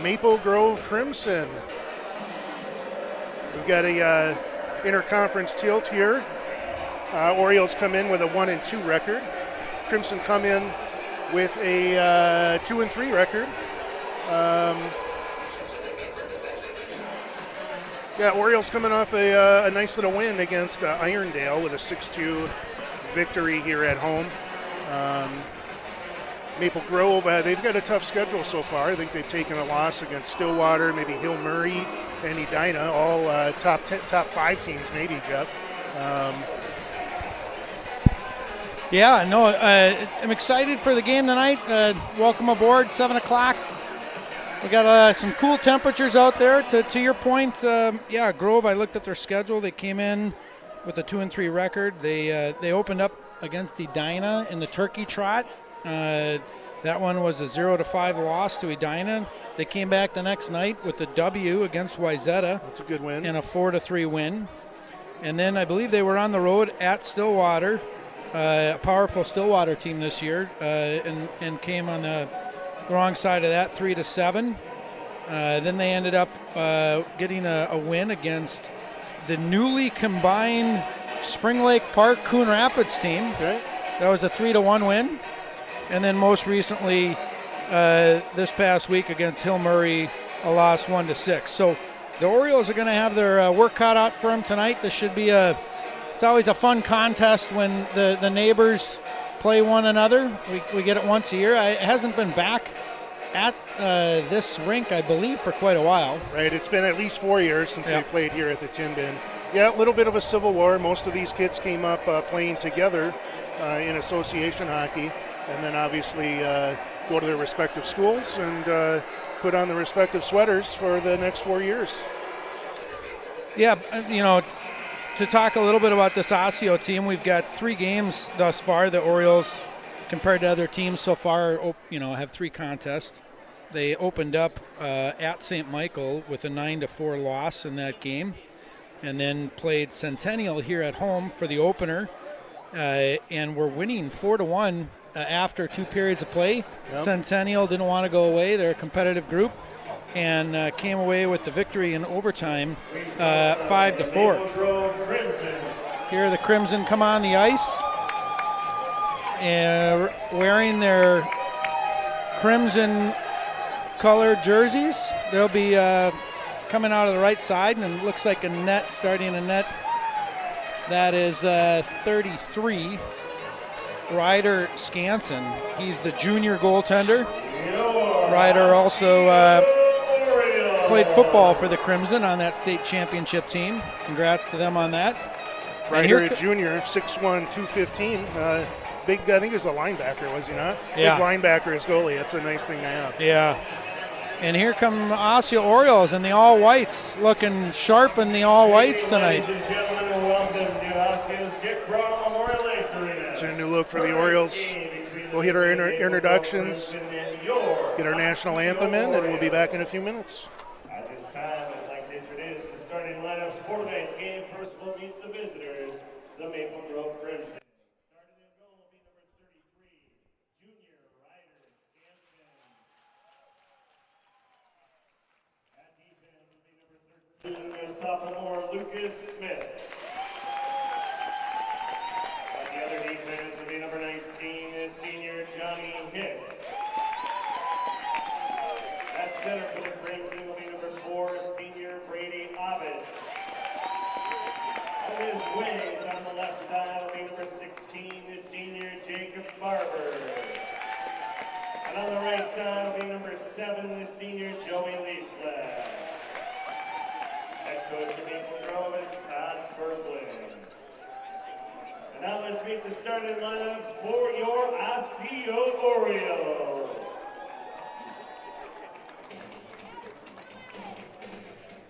Maple Grove Crimson. We've got a interconference tilt here. Orioles come in with a 1-2 record. Crimson come in with a 2-3 record. Orioles coming off a nice little win against Irondale with a 6-2 victory here at home. Maple Grove, they've got a tough schedule so far. I think they've taken a loss against Stillwater, maybe Hill Murray, and Edina, all top 5 teams maybe, Jeff. I'm excited for the game tonight. Welcome aboard, 7 o'clock. We got some cool temperatures out there. To your point, Grove, I looked at their schedule. They came in with a 2-3 record. They opened up against Edina in the Turkey Trot. That one was a 0-5 loss to Edina. They came back the next night with a W against Wayzata. That's a good win. And a 4-3 win. And then I believe they were on the road at Stillwater, a powerful Stillwater team this year, and came on the wrong side of that, 3-7. Then they ended up getting a win against the newly combined Spring Lake Park Coon Rapids team. Okay. That was a 3-1 win. And then most recently, this past week against Hill Murray, a loss 1-6. So the Orioles are going to have their work cut out for them tonight. This should be it's always a fun contest when the neighbors play one another. We get it once a year. It hasn't been back at this rink, I believe, for quite a while. Right, it's been at least 4 years since they played here at the Tin Bin. Yeah, a little bit of a civil war. Most of these kids came up playing together in association hockey, and then obviously go to their respective schools and put on the respective sweaters for the next 4 years. Yeah, to talk a little bit about this Osseo team, we've got 3 games thus far. The Orioles, compared to other teams so far, have 3 contests. They opened up at St. Michael with a 9-4 loss in that game, and then played Centennial here at home for the opener, and we're winning 4-1 after 2 periods of play. Yep. Centennial didn't want to go away. They're a competitive group, and came away with the victory in overtime, 5-4. Here the Crimson come on the ice, and wearing their crimson colored jerseys. They'll be coming out of the right side, and it looks like starting a net that is 33. Ryder Skansen, he's the junior goaltender. Ryder also played football for the Crimson on that state championship team. Congrats to them on that. Ryder, a junior, 6'1", 215. Big, I think he was a linebacker, was he not? Yeah. Big linebacker as goalie. That's a nice thing to have. Yeah. And here come Osseo Orioles in the all-whites, looking sharp in the all-whites tonight. Ladies and gentlemen, welcome to Osseo's Kickoff Memorial Ice Arena. It's a new look for the Orioles. We'll hit our introductions, get our national anthem in, and we'll be back in a few minutes. At this time, I'd like to introduce the starting lineups for tonight's game. First, we'll meet the visitors, the Maple Grove Crimson. Starting in goal will be number 33, junior Ryder Skansen. At defense will be number 13, sophomore Lucas Smith. At the other defense will be number 19, senior Johnny Hicks. At center for the Crimson will be number 4, senior Brady Obbins. On his wings on the left side will be number 16, senior Jacob Barber. And on the right side will be number 7, senior Joey Leaflet. Head coach of Maple Grove is Todd Berglund. And now let's meet the starting lineups for your Osseo Orioles.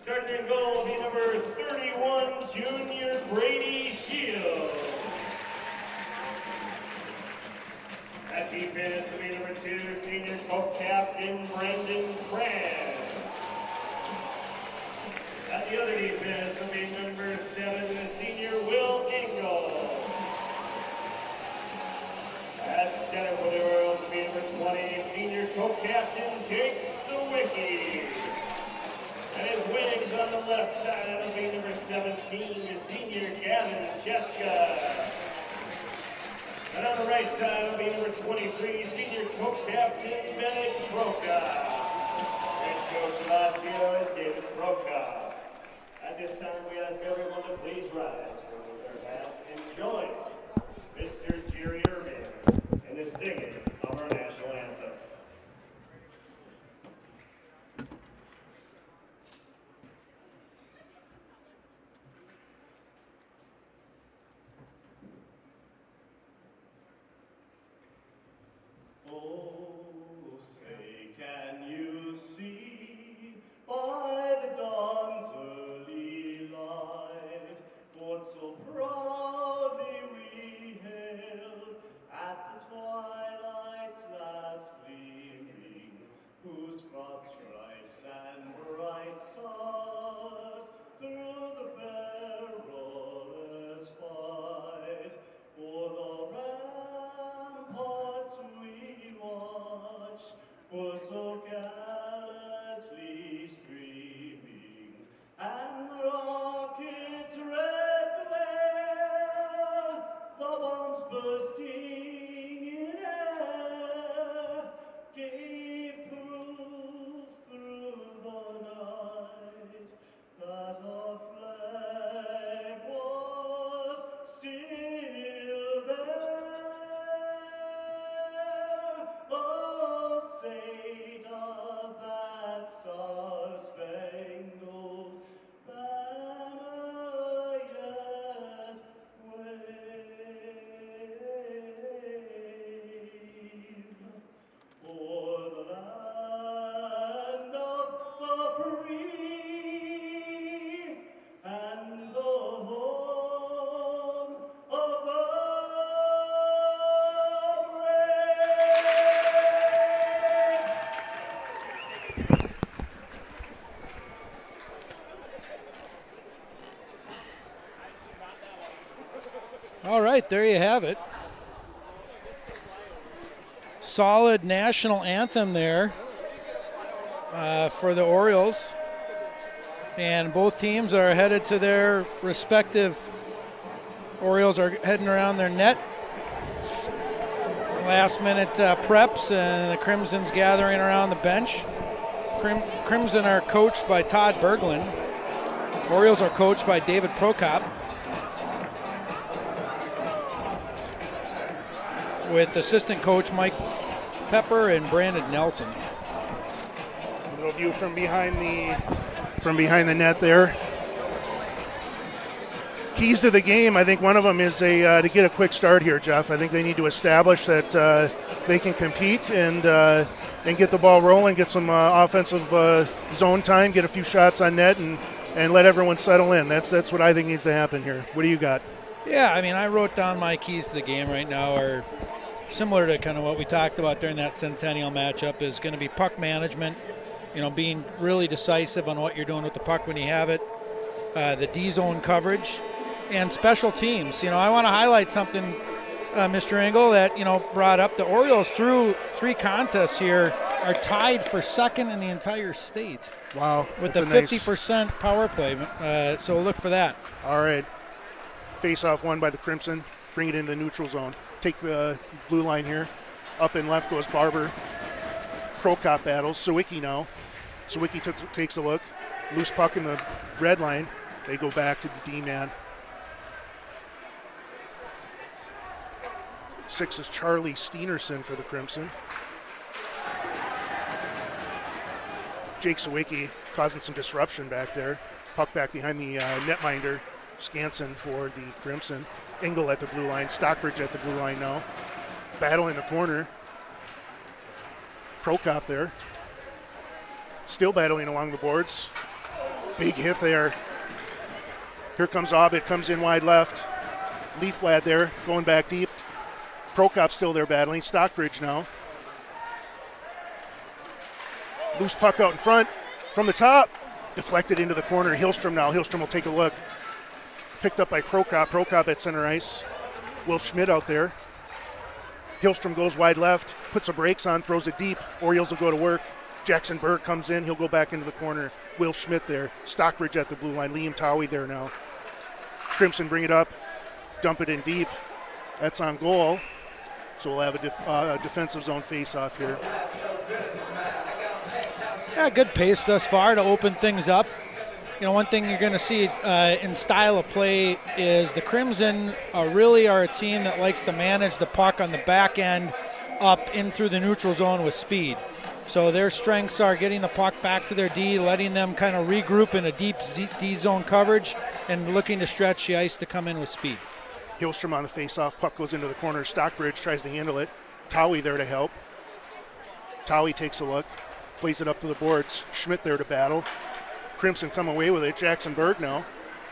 Starting in goal will be number 31, junior Brady Shields. At defense will be number 2, senior co-captain Brendan Cran. At the other defense will be number 7, senior Will Engel. At center for the Orioles will be number 20, senior co-captain Jake Sawicki. the left side, that'll be number 17, the senior Gavin Cheska. And on the right side, it'll be number 23, senior co-captain Bennett Broka. Head coach of Osseo is David Broka. At this time, we ask everyone to please rise from their hats and join Mr. Jerry Irvin in the singing of our national anthem. Oh, say, can you see by the dawn's early light what so proudly we hailed at the twilight's last gleaming, whose broad stripes and bright stars through the perilous fight o'er the ramparts we watched were so gallantly streaming, and the rocket's red glare, the bombs bursting in air, gave proof through the night that our flag was still there. Oh, say does that star-spangled banner yet wave o'er the land of the free and the home of the All right, there you have it. Solid national anthem there for the Orioles. And both teams are headed to their respective. Orioles are heading around their net. Last minute preps, and the Crimson's gathering around the bench. Crimson are coached by Todd Berglund. Orioles are coached by David Prokop, with assistant coach Mike Pepper and Brandon Nelson. A little view from behind the net there. Keys to the game, I think one of them is to get a quick start here, Jeff. I think they need to establish that they can compete and get the ball rolling, get some offensive zone time, get a few shots on net, and let everyone settle in. That's what I think needs to happen here. What do you got? Yeah, I mean, I wrote down my keys to the game right now are similar to kind of what we talked about during that Centennial matchup. Is going to be puck management, being really decisive on what you're doing with the puck when you have it, the D-zone coverage, and special teams. I want to highlight something, Mr. Engel, that, brought up. The Orioles, through 3 contests here, are tied for second in the entire state. Wow. With the 50% power play. So look for that. All right. Face-off won by the Crimson. Bring it into the neutral zone. Take the blue line here. Up and left goes Barber. Prokop battles. Sawicki now. Sawicki takes a look. Loose puck in the red line. They go back to the D-man. 6 is Charlie Steenerson for the Crimson. Jake Sawicki causing some disruption back there. Puck back behind the netminder. Skansen for the Crimson. Engel at the blue line. Stockbridge at the blue line now. Battle in the corner. Prokop there. Still battling along the boards. Big hit there. Here comes Abbott, comes in wide left. Leafblad there, going back deep. Prokop still there battling. Stockbridge now. Loose puck out in front. From the top. Deflected into the corner. Hillstrom now. Hillstrom will take a look. Picked up by Prokop. Prokop at center ice. Will Schmidt out there. Hillstrom goes wide left. Puts the brakes on. Throws it deep. Orioles will go to work. Jackson Berg comes in. He'll go back into the corner. Will Schmidt there. Stockbridge at the blue line. Liam Towie there now. Crimson bring it up. Dump it in deep. That's on goal. So we'll have a defensive zone face-off here. Yeah, good pace thus far to open things up. You know, one thing you're going to see in style of play is the Crimson really are a team that likes to manage the puck on the back end up in through the neutral zone with speed. So their strengths are getting the puck back to their D, letting them kind of regroup in a deep D zone coverage, and looking to stretch the ice to come in with speed. Hillstrom on the face-off. Puck goes into the corner. Stockbridge tries to handle it. Towie there to help. Towie takes a look. Plays it up to the boards. Schmidt there to battle. Crimson come away with it. Jackson Berg now.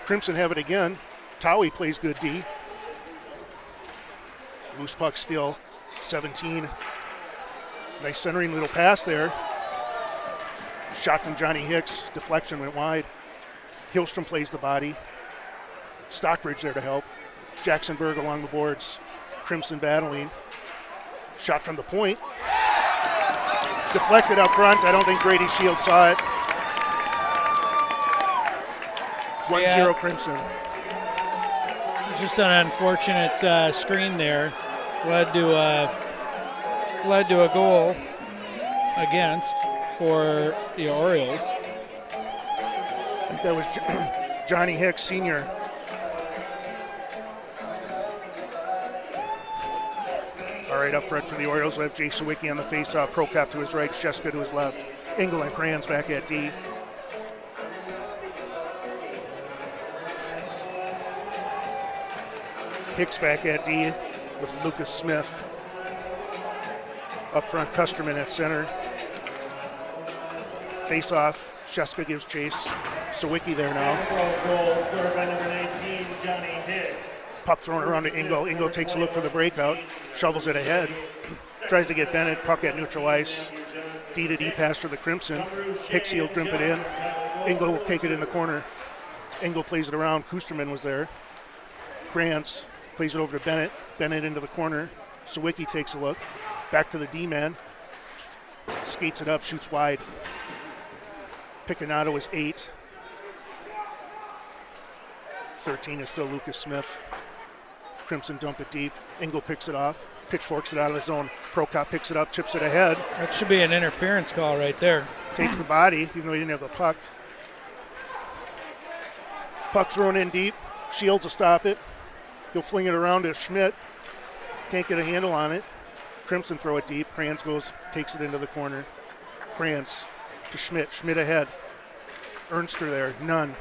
Crimson have it again. Towie plays good D. Loose puck still. 17. Nice centering little pass there. Shot from Johnny Hicks. Deflection went wide. Hillstrom plays the body. Stockbridge there to help. Jackson Berg along the boards. Crimson battling. Shot from the point. Deflected up front. I don't think Brady Shields saw it. 1-0 Crimson. Just an unfortunate screen there. Led to a goal against for the Orioles. I think that was Johnny Hicks, senior. All right, up front for the Orioles, we have Jay Sawicki on the faceoff. Prokop to his right, Sheska to his left. Engel and Kranz back at D. Hicks back at D with Lucas Smith. Up front, Custerman at center. Face-off, Sheska gives chase. Sawicki there now. Goal scored by number 19, Johnny Hicks. Puck thrown around to Engel. Engel takes a look for the breakout, shovels it ahead. Tries to get Bennett, puck at neutral ice. D to D pass for the Crimson. Hicks will grimp it in. Engel will take it in the corner. Engel plays it around. Kusterman was there. Kranz plays it over to Bennett. Bennett into the corner. Sawicki takes a look. Back to the D-man. Skates it up, shoots wide. Picanato is 8. 13 is still Lucas Smith. Crimson dump it deep. Engel picks it off. Pitchforks it out of the zone. Prokop picks it up, chips it ahead. That should be an interference call right there. Takes the body, even though he didn't have the puck. Puck thrown in deep. Shields will stop it. He'll fling it around to Schmidt. Can't get a handle on it. Crimson throw it deep. Kranz goes, takes it into the corner. Kranz to Schmidt. Schmidt ahead. Ernster there. None.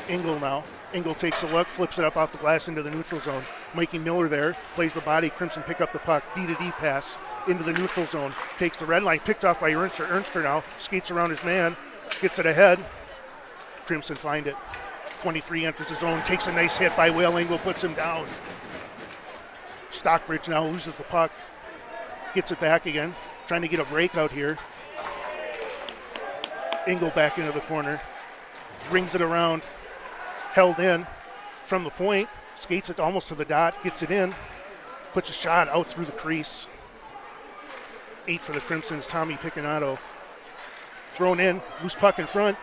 Engel now. Engel takes a look, flips it up off the glass into the neutral zone. Mikey Miller there, plays the body. Crimson pick up the puck. D to D pass into the neutral zone. Takes the red line, picked off by Ernster. Ernster now skates around his man, gets it ahead. Crimson find it. 23 enters the zone, takes a nice hit by Will. Engel puts him down. Stockbridge now loses the puck. Gets it back again, trying to get a breakout here. Engel back into the corner. Rings it around. Held in from the point, skates it almost to the dot, gets it in, puts a shot out through the crease. 8 for the Crimsons, Tommy Picanato. Thrown in, loose puck in front.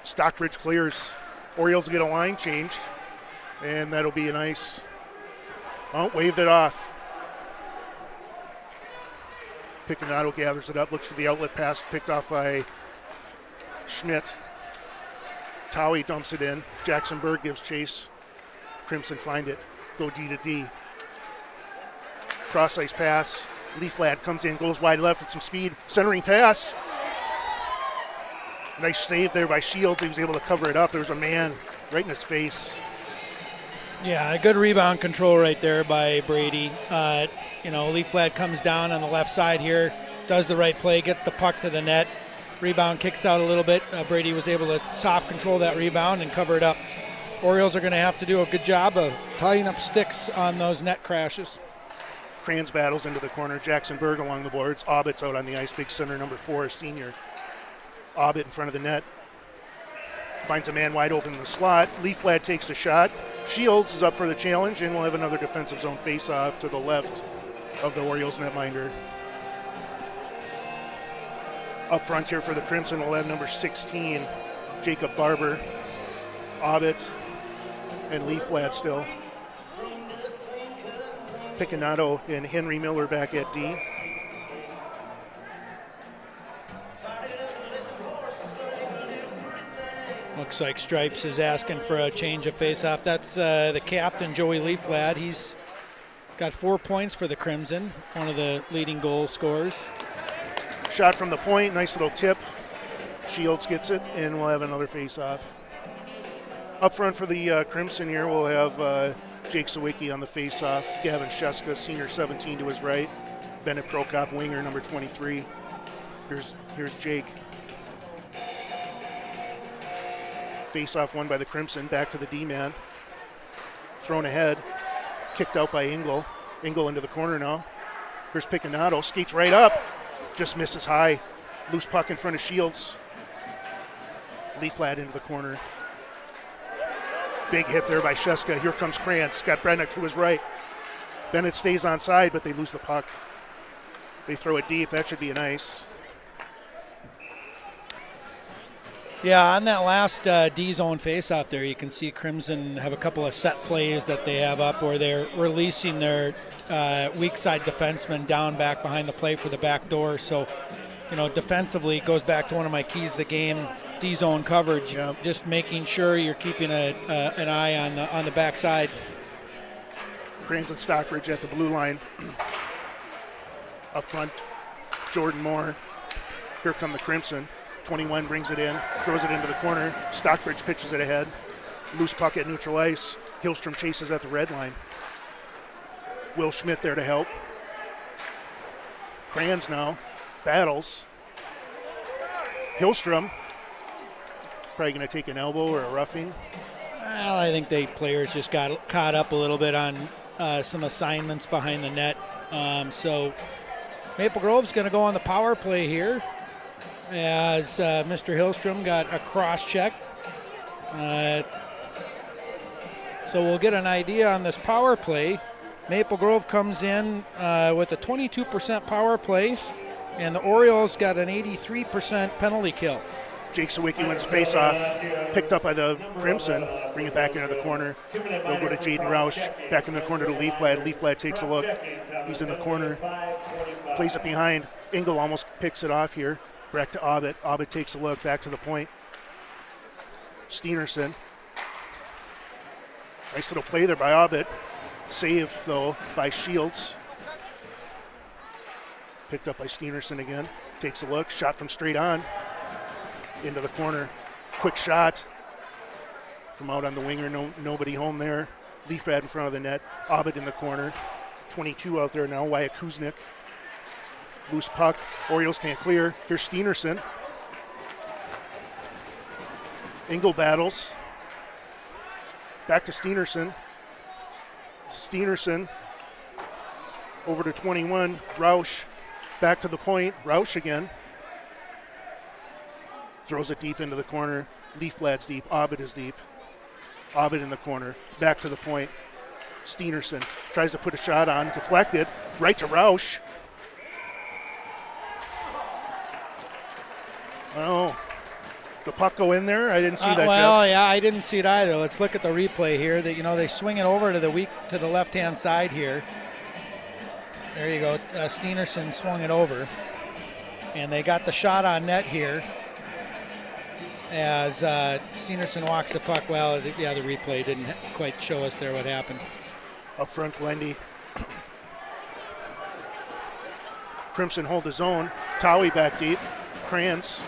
Stockbridge clears. Orioles get a line change, and that'll be a nice, waved it off. Picanato gathers it up, looks for the outlet pass, picked off by Schmidt. Towie dumps it in. Jackson Berg gives chase. Crimson find it. Go D to D. Cross ice pass. Leaf lad comes in, goes wide left with some speed. Centering pass. Nice save there by Shields. He was able to cover it up. There was a man right in his face. Yeah, a good rebound control right there by Brady. Leaf lad comes down on the left side here, does the right play, gets the puck to the net. Rebound kicks out a little bit. Brady was able to soft control that rebound and cover it up. Orioles are going to have to do a good job of tying up sticks on those net crashes. Kranz battles into the corner. Jackson Berg along the boards. Obbit's out on the ice. Big center, number 4, senior. Obbit in front of the net. Finds a man wide open in the slot. Leafblad takes a shot. Shields is up for the challenge, and we'll have another defensive zone face-off to the left of the Orioles netminder. Up front here for the Crimson, we'll have number 16, Jacob Barber, Obbit, and Leafblad still. Picanato and Henry Miller back at D. Looks like Stripes is asking for a change of faceoff. That's the captain, Joey Leafblad. He's got 4 points for the Crimson, one of the leading goal scorers. Shot from the point, nice little tip. Shields gets it, and we'll have another faceoff. Up front for the Crimson here, we'll have Jake Sawicki on the faceoff. Gavin Sheska, senior 17 to his right. Bennett Prokop, winger, number 23. Here's Jake. Face-off won by the Crimson, back to the D-man. Thrown ahead, kicked out by Engel. Engel into the corner now. Here's Picanato, skates right up, just misses high. Loose puck in front of Shields. Leafblad into the corner. Big hit there by Sheska. Here comes Krantz, got Bennett to his right. Bennett stays on side, but they lose the puck. They throw it deep, that should be an ice. Yeah, on that last D-zone face-off there, you can see Crimson have a couple of set plays that they have up where they're releasing their weak side defenseman down back behind the play for the back door. So, you know, defensively, it goes back to one of my keys of the game, D-zone coverage. Yep. Just making sure you're keeping an eye on the backside. Krantz and Stockbridge at the blue line. Up front, Jordan Moore. Here come the Crimson. 21 brings it in, throws it into the corner. Stockbridge pitches it ahead. Loose puck at neutral ice. Hillstrom chases at the red line. Will Schmidt there to help. Kranz now battles. Hillstrom probably going to take an elbow or a roughing. Well, I think the players just got caught up a little bit on some assignments behind the net. So Maple Grove's going to go on the power play here, as Mr. Hillstrom got a cross check. So we'll get an idea on this power play. Maple Grove comes in with a 22% power play, and the Orioles got an 83% penalty kill. Jake Sawicki wins face-off, picked up by the Crimson, bring it back into the corner. They'll go to Jaden Roush, back in the corner to Leafblad. Leafblad takes a look. He's in the corner, plays it behind. Engel almost picks it off here. Back to Obbit. Obbit takes a look, back to the point. Steenerson. Nice little play there by Obbit. Save, though, by Shields. Picked up by Steenerson again. Takes a look, shot from straight on. Into the corner. Quick shot from out on the winger. Nobody home there. Leafblad in front of the net. Obbit in the corner. 22 out there now. Wyatt Kuznick. Loose puck. Orioles can't clear. Here's Steenerson. Engel battles. Back to Steenerson. Steenerson over to 21. Roush back to the point. Roush again. Throws it deep into the corner. Leafblad's deep. Obbit is deep. Obbit in the corner. Back to the point. Steenerson tries to put a shot on. Deflected. Right to Roush. Oh, the puck go in there? I didn't see that. Well, Jeff. yeah, I didn't see it either. Let's look at the replay here. That they swing it over to the left-hand side here. There you go. Steenerson swung it over, and they got the shot on net here. As Steenerson walks the puck. Well, the replay didn't quite show us there what happened. Up front, Glendy. Crimson hold his own. Towie back deep. Kranz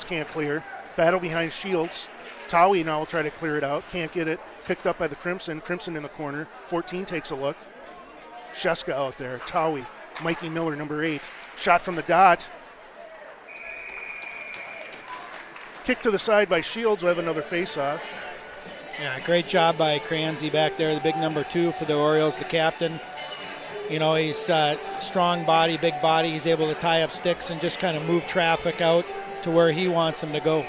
can't clear. Battle behind Shields. Towie now will try to clear it out. Can't get it. Picked up by the Crimson. Crimson in the corner. 14 takes a look. Sheska out there. Towie. Mikey Miller, number 8. Shot from the dot. Kick to the side by Shields. We'll have another face-off. Yeah, great job by Kranzy back there, the big number 2 for the Orioles, the captain. You know, he's strong body, big body. He's able to tie up sticks and just kind of move traffic out to where he wants them to go.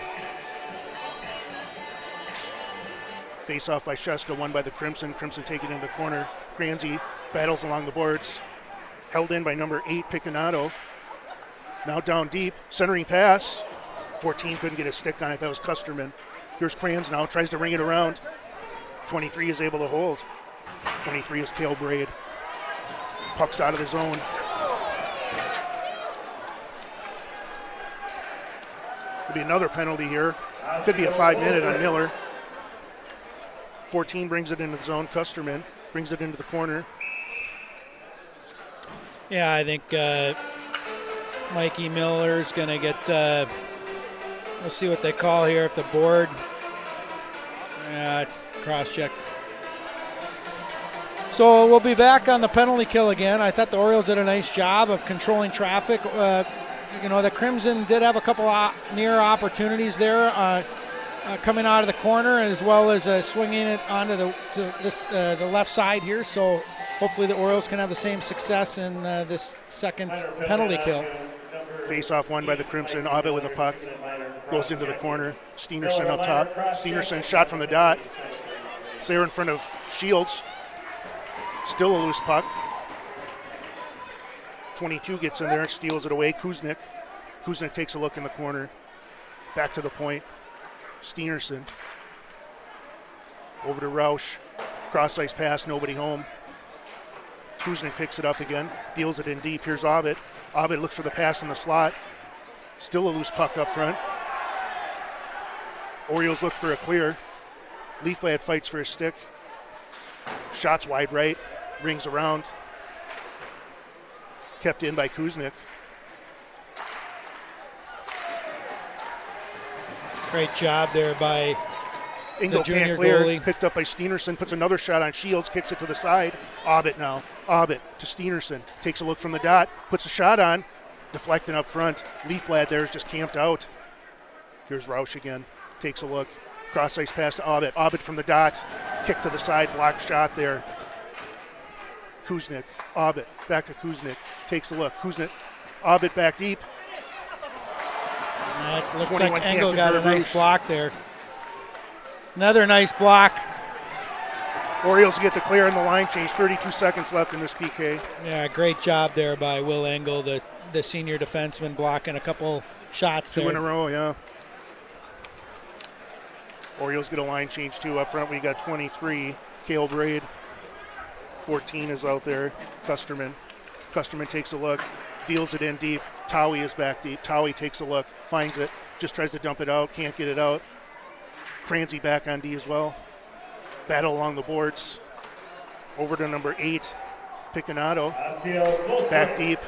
Face-off by Sheska, won by the Crimson. Crimson taken in the corner. Kranzy battles along the boards. Held in by number 8, Picanato. Now down deep, centering pass. 14 couldn't get a stick on it. That was Custerman. Here's Kranz now, tries to ring it around. 23 is able to hold. 23 is Cale Braid. Puck's out of the zone. Could be another penalty here. Could be a 5-minute on Miller. 14 brings it into the zone. Custerman brings it into the corner. Yeah, I think Mikey Miller's going to get, we'll see what they call here if the board, cross-check. So we'll be back on the penalty kill again. I thought the Orioles did a nice job of controlling traffic. The Crimson did have a couple near opportunities there coming out of the corner, as well as swinging it onto the left side here. So hopefully the Orioles can have the same success in this second penalty kill. Face-off won by the Crimson. Abbott with a puck. Goes into the corner. Steenerson up top. Steenerson shot from the dot. It's there in front of Shields. Still a loose puck. 22 gets in there and steals it away. Kuznick takes a look in the corner. Back to the point. Steenerson. Over to Roush. Cross-ice pass, nobody home. Kuznick picks it up again. Deals it in deep. Here's Abbott. Abbott looks for the pass in the slot. Still a loose puck up front. Orioles look for a clear. Leafblad fights for his stick. Shots wide right. Rings around. Kept in by Kuznick. Great job there by Engel the junior can't clear. goalie. Picked up by Steenerson. Puts another shot on Shields. Kicks it to the side. Abbott now. Abbott to Steenerson. Takes a look from the dot. Puts a shot on. Deflecting up front. Leafblad there is just camped out. Here's Roush again. Takes a look. Cross-ice pass to Abbott. Abbott from the dot. Kick to the side. Blocked shot there. Kuznick. Abbott. Back to Kuznick. Takes a look. Kuznick. Abbott back deep. It looks 21 like Engel can't got a convert nice Roush. block there. Another nice block. Orioles get the clear in the line change. 32 seconds left in this PK. Yeah, great job there by Will Engel, the senior defenseman, blocking a couple shots Two there. in a row, yeah. Orioles get a line change too. Up front we got 23. Cale Braid. 14 is out there. Custerman takes a look. Deals it in deep. Towie is back deep. Towie takes a look. Finds it. Just tries to dump it out. Can't get it out. Kranzy back on D as well. Battle along the boards. Over to number 8. Picanato. Back deep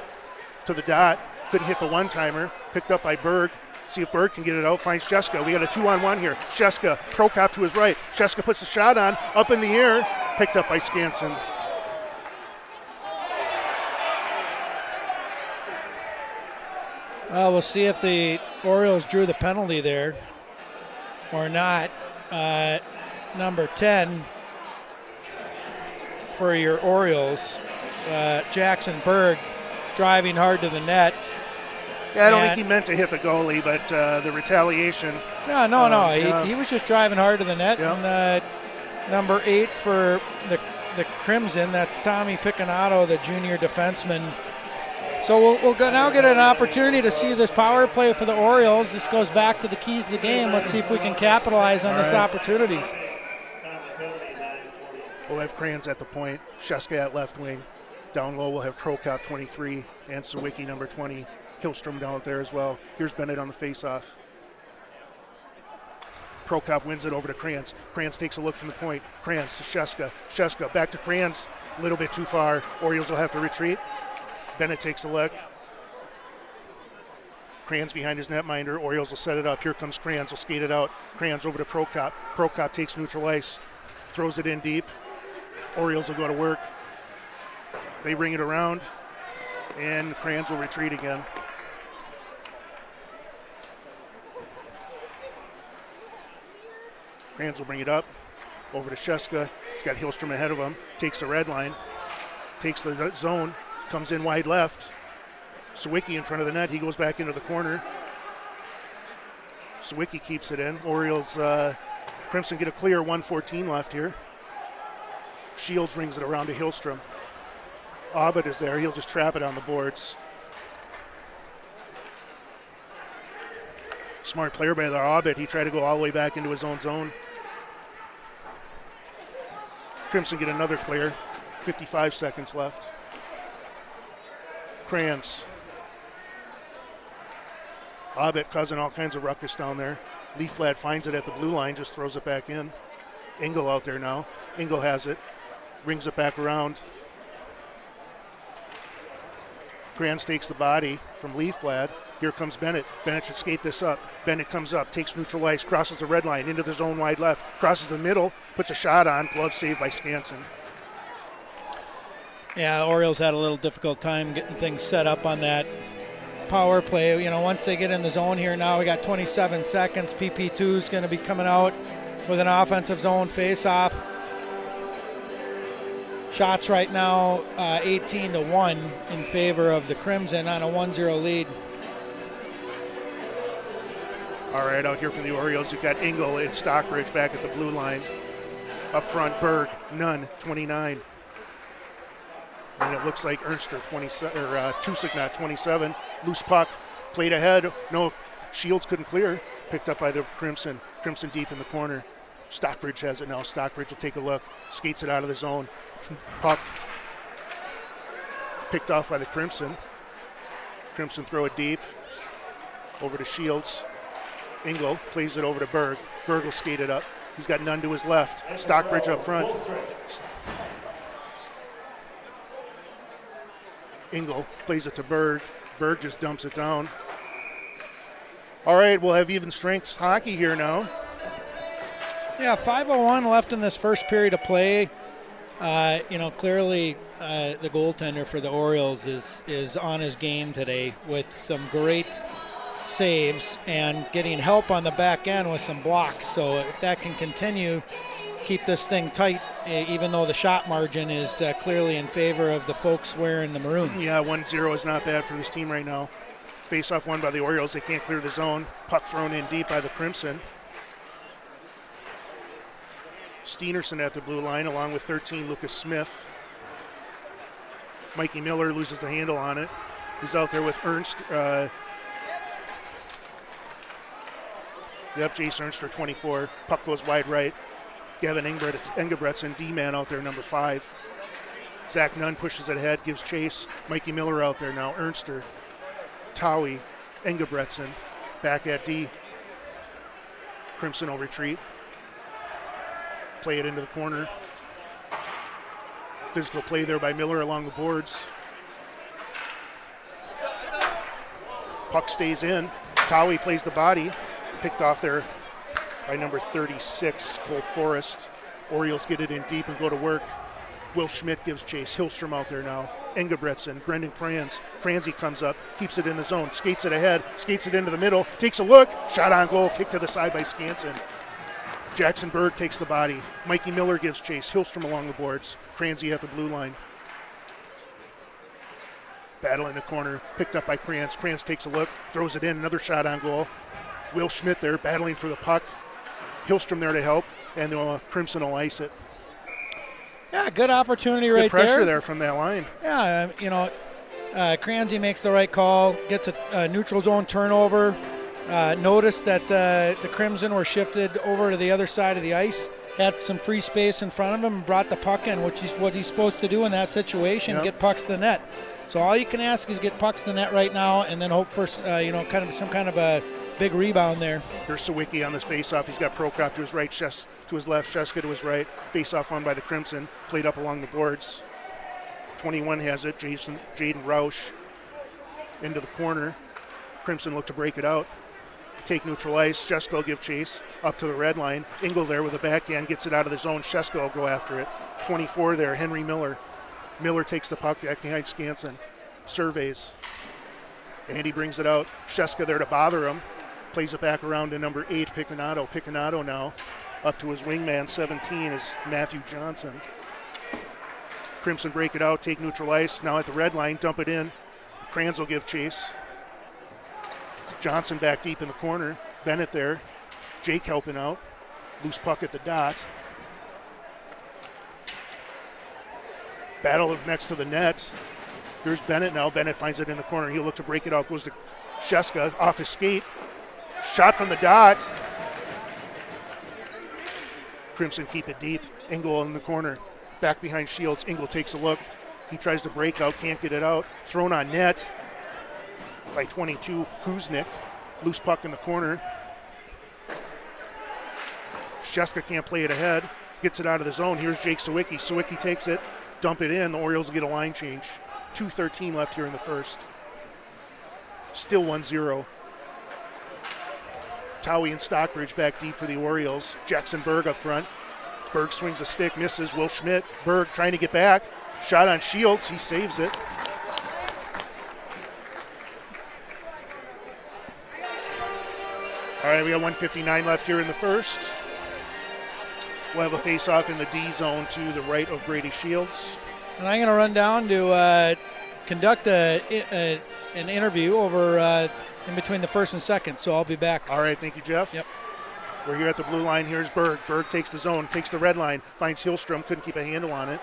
to the dot. Couldn't hit the one-timer. Picked up by Berg. See if Berg can get it out. Finds Sheska. We got a 2-on-1 here. Sheska. Prokop to his right. Sheska puts the shot on. Up in the air. Picked up by Skansen. Well, we'll see if the Orioles drew the penalty there or not. Number 10 for your Orioles, Jackson Berg, driving hard to the net. Yeah, I don't think he meant to hit the goalie, but the retaliation. No. Yeah. He was just driving hard to the net. Yeah. And number 8 for the Crimson, that's Tommy Picanato, the junior defenseman. So we'll now get an opportunity to see this power play for the Orioles. This goes back to the keys of the game. Let's see if we can capitalize on this opportunity. We'll have Kranz at the point, Sheska at left wing. Down low we'll have Prokop 23 and Sawicki number 20. Hillstrom down there as well. Here's Bennett on the faceoff. Prokop wins it over to Kranz. Kranz takes a look from the point. Kranz to Sheska. Sheska back to Kranz. A little bit too far. Orioles will have to retreat. Bennett takes a look. Kranz behind his netminder. Orioles will set it up. Here comes Kranz. Will skate it out. Kranz over to Prokop. Prokop takes neutral ice. Throws it in deep. Orioles will go to work. They ring it around. And Kranz will retreat again. Kranz will bring it up. Over to Sheska. He's got Hillstrom ahead of him. Takes the red line. Takes the zone. Comes in wide left. Sawicki in front of the net. He goes back into the corner. Sawicki keeps it in. Orioles, Crimson get a clear. 1:14 left here. Shields rings it around to Hillstrom. Abbott is there. He'll just trap it on the boards. Smart player by the Hobbit. He tried to go all the way back into his own zone. Crimson get another clear. 55 seconds left. Kranz. Hobbit causing all kinds of ruckus down there. Leafblad finds it at the blue line, just throws it back in. Engel out there now. Engel has it. Rings it back around. Kranz takes the body from Leafblad. Here comes Bennett. Bennett should skate this up. Bennett comes up, takes neutral ice, crosses the red line into the zone wide left, crosses the middle, puts a shot on. Glove saved by Skansen. Yeah, Orioles had a little difficult time getting things set up on that power play. You know, once they get in the zone here now, we got 27 seconds. PP2 is going to be coming out with an offensive zone face-off. Shots right now 18-1 in favor of the Crimson on a 1-0 lead. All right, out here for the Orioles, you've got Engel and Stockbridge back at the blue line. Up front, Berg, Nunn, 29. And it looks like Ernster, 27, or Tusick, not 27. Loose puck, played ahead. No, Shields couldn't clear. Picked up by the Crimson. Crimson deep in the corner. Stockbridge has it now. Stockbridge will take a look. Skates it out of the zone. Puck picked off by the Crimson. Crimson throw it deep. Over to Shields. Engel plays it over to Berg. Berg will skate it up. He's got Nunn to his left. Stockbridge up front. Engel plays it to Berg. Berg just dumps it down. All right, we'll have even strength hockey here now. Yeah, 5:01 left in this first period of play. Clearly the goaltender for the Orioles is on his game today with some great saves and getting help on the back end with some blocks. So if that can continue, keep this thing tight, even though the shot margin is clearly in favor of the folks wearing the maroon. Yeah, 1-0 is not bad for this team right now. Face-off won by the Orioles. They can't clear the zone. Puck thrown in deep by the Crimson. Steenerson at the blue line along with 13, Lucas Smith. Mikey Miller loses the handle on it. He's out there with Ernst. Jace Ernster, 24. Puck goes wide right. Gavin Engebretson, D-man out there, number 5. Zach Nunn pushes it ahead, gives chase. Mikey Miller out there now. Ernster, Towie, Engebretson, back at D. Crimson will retreat. Play it into the corner. Physical play there by Miller along the boards. Puck stays in. Towie plays the body. Picked off there by number 36, Cole Forrest. Orioles get it in deep and go to work. Will Schmidt gives chase. Hillstrom out there now. Engebretson, Brendan Kranz. Kranzy comes up, keeps it in the zone, skates it ahead, skates it into the middle, takes a look, shot on goal, kick to the side by Skansen. Jackson Berg takes the body. Mikey Miller gives chase. Hillstrom along the boards. Kranzy at the blue line. Battle in the corner, picked up by Kranz. Kranz takes a look, throws it in, another shot on goal. Will Schmidt there battling for the puck. Hillstrom there to help, and the Crimson will ice it. Yeah, good opportunity right there. Good pressure there from that line. Yeah, Kranzy makes the right call, gets a neutral zone turnover. Noticed that the Crimson were shifted over to the other side of the ice, had some free space in front of him, and brought the puck in, which is what he's supposed to do in that situation, get pucks to the net. So all you can ask is get pucks to the net right now, and then hope for some kind of a big rebound there. Here's Sawicki on this faceoff. He's got Prokop to his right, to his left, Sheska to his right. Faceoff won by the Crimson, played up along the boards. 21 has it. Jaden Roush into the corner. Crimson look to break it out. Take neutral ice. Sheska will give chase up to the red line. Engel there with a backhand, gets it out of the zone. Sheska will go after it. 24 there, Henry Miller. Miller takes the puck back behind Skansen. Surveys. And he brings it out. Sheska there to bother him. Plays it back around to number 8, Picconato. Picconato now up to his wingman, 17, is Matthew Johnson. Crimson break it out, take neutral ice. Now at the red line, dump it in. Kranz will give chase. Johnson back deep in the corner. Bennett there. Jake helping out. Loose puck at the dot. Battle next to the net. There's Bennett now. Bennett finds it in the corner. He'll look to break it out. Goes to Sheska off his skate. Shot from the dot. Crimson keep it deep. Engel in the corner. Back behind Shields. Engel takes a look. He tries to break out, can't get it out. Thrown on net by 22, Kuznick. Loose puck in the corner. Sheska can't play it ahead. Gets it out of the zone. Here's Jake Sawicki. Sawicki takes it, dump it in. The Orioles will get a line change. 2:13 left here in the first. Still 1-0. Towie and Stockbridge back deep for the Orioles. Jackson Berg up front. Berg swings a stick, misses. Will Schmidt. Berg trying to get back. Shot on Shields. He saves it. All right, we got 1:59 left here in the first. We'll have a face-off in the D zone to the right of Brady Shields. And I'm going to run down to conduct an interview over in between the first and second, so I'll be back. All right, thank you, Jeff. Yep. We're here at the blue line. Here's Berg. Berg takes the zone, takes the red line, finds Hillstrom, couldn't keep a handle on it.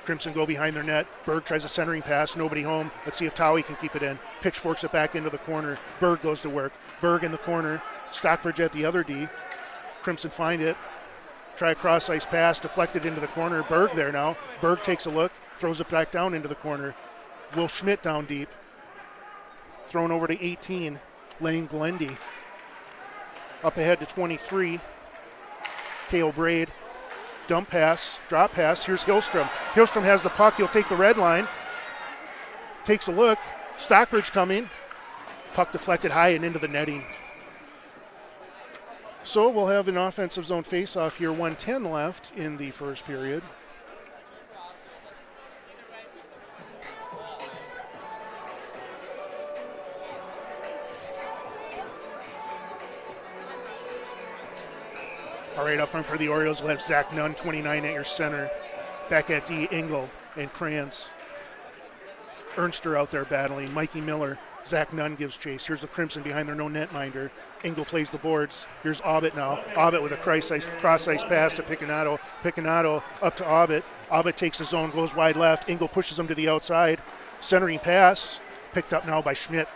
Crimson go behind their net. Berg tries a centering pass, nobody home. Let's see if Towie can keep it in. Pitchforks it back into the corner. Berg goes to work. Berg in the corner. Stockbridge at the other D. Crimson find it. Try a cross-ice pass, deflected into the corner. Berg there now. Berg takes a look, throws it back down into the corner. Will Schmidt down deep. Thrown over to 18, Lane Glendy. Up ahead to 23, Cale Braid. Dump pass, drop pass. Here's Hillstrom. Hillstrom has the puck. He'll take the red line. Takes a look. Stockbridge coming. Puck deflected high and into the netting. So we'll have an offensive zone face-off here. 1:10 left in the first period. All right, up front for the Orioles, we'll have Zach Nunn, 29 at your center. Back at D, Engel and Kranz. Ernster out there battling. Mikey Miller. Zach Nunn gives chase. Here's the Crimson behind their no netminder. Engel plays the boards. Here's Aubit now. Aubit with a cross-ice pass to Picanato. Picanato up to Aubit. Aubit takes the zone, goes wide left. Engel pushes him to the outside. Centering pass. Picked up now by Schmidt.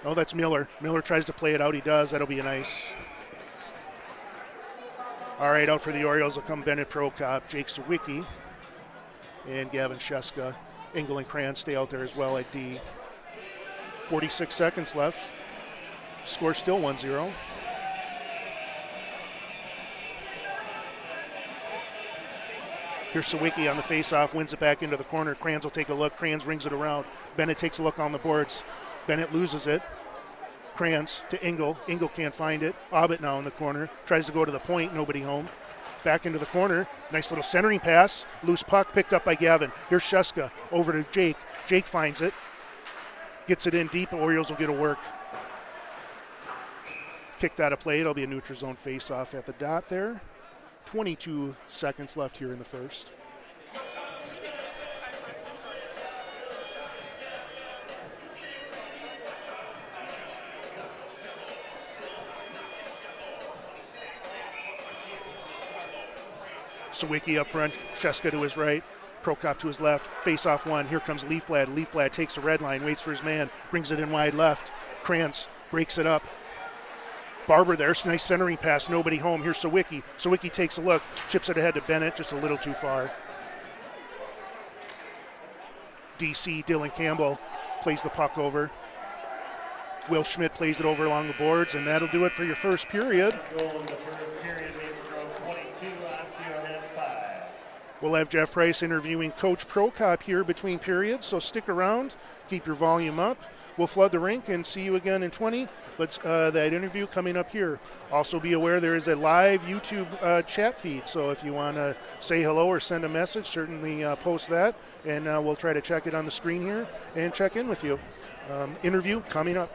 Oh, that's Miller. Miller tries to play it out. He does. That'll be a nice. All right, out for the Orioles will come Bennett Prokop, Jake Sawicki, and Gavin Sheska. Engel and Kranz stay out there as well at D. 46 seconds left. Score still 1-0. Here's Sawicki on the faceoff, wins it back into the corner. Kranz will take a look. Kranz rings it around. Bennett takes a look on the boards. Bennett loses it. Kranz to Engel. Engel can't find it. Aubit now in the corner. Tries to go to the point. Nobody home. Back into the corner. Nice little centering pass. Loose puck picked up by Gavin. Here's Sheska over to Jake. Jake finds it. Gets it in deep. Orioles will get a work. Kicked out of play. It'll be a neutral zone face-off at the dot there. 22 seconds left here in the first. Sawicki up front, Sheska to his right, Prokop to his left, face-off one. Here comes Leafblad. Leafblad takes the red line, waits for his man, brings it in wide left. Kranz breaks it up. Barber there, nice centering pass, nobody home. Here's Sawicki. Sawicki takes a look, chips it ahead to Bennett, just a little too far. DC, Dylan Campbell plays the puck over. Will Schmidt plays it over along the boards, and that'll do it for your first period. Goal in the first period, number 22, Osseo had 5. We'll have Jeff Price interviewing Coach Prokop here between periods, so stick around, keep your volume up. We'll flood the rink and see you again in 20. Let's that interview coming up here. Also be aware there is a live YouTube chat feed, so if you want to say hello or send a message, certainly post that, and we'll try to check it on the screen here and check in with you. Interview coming up.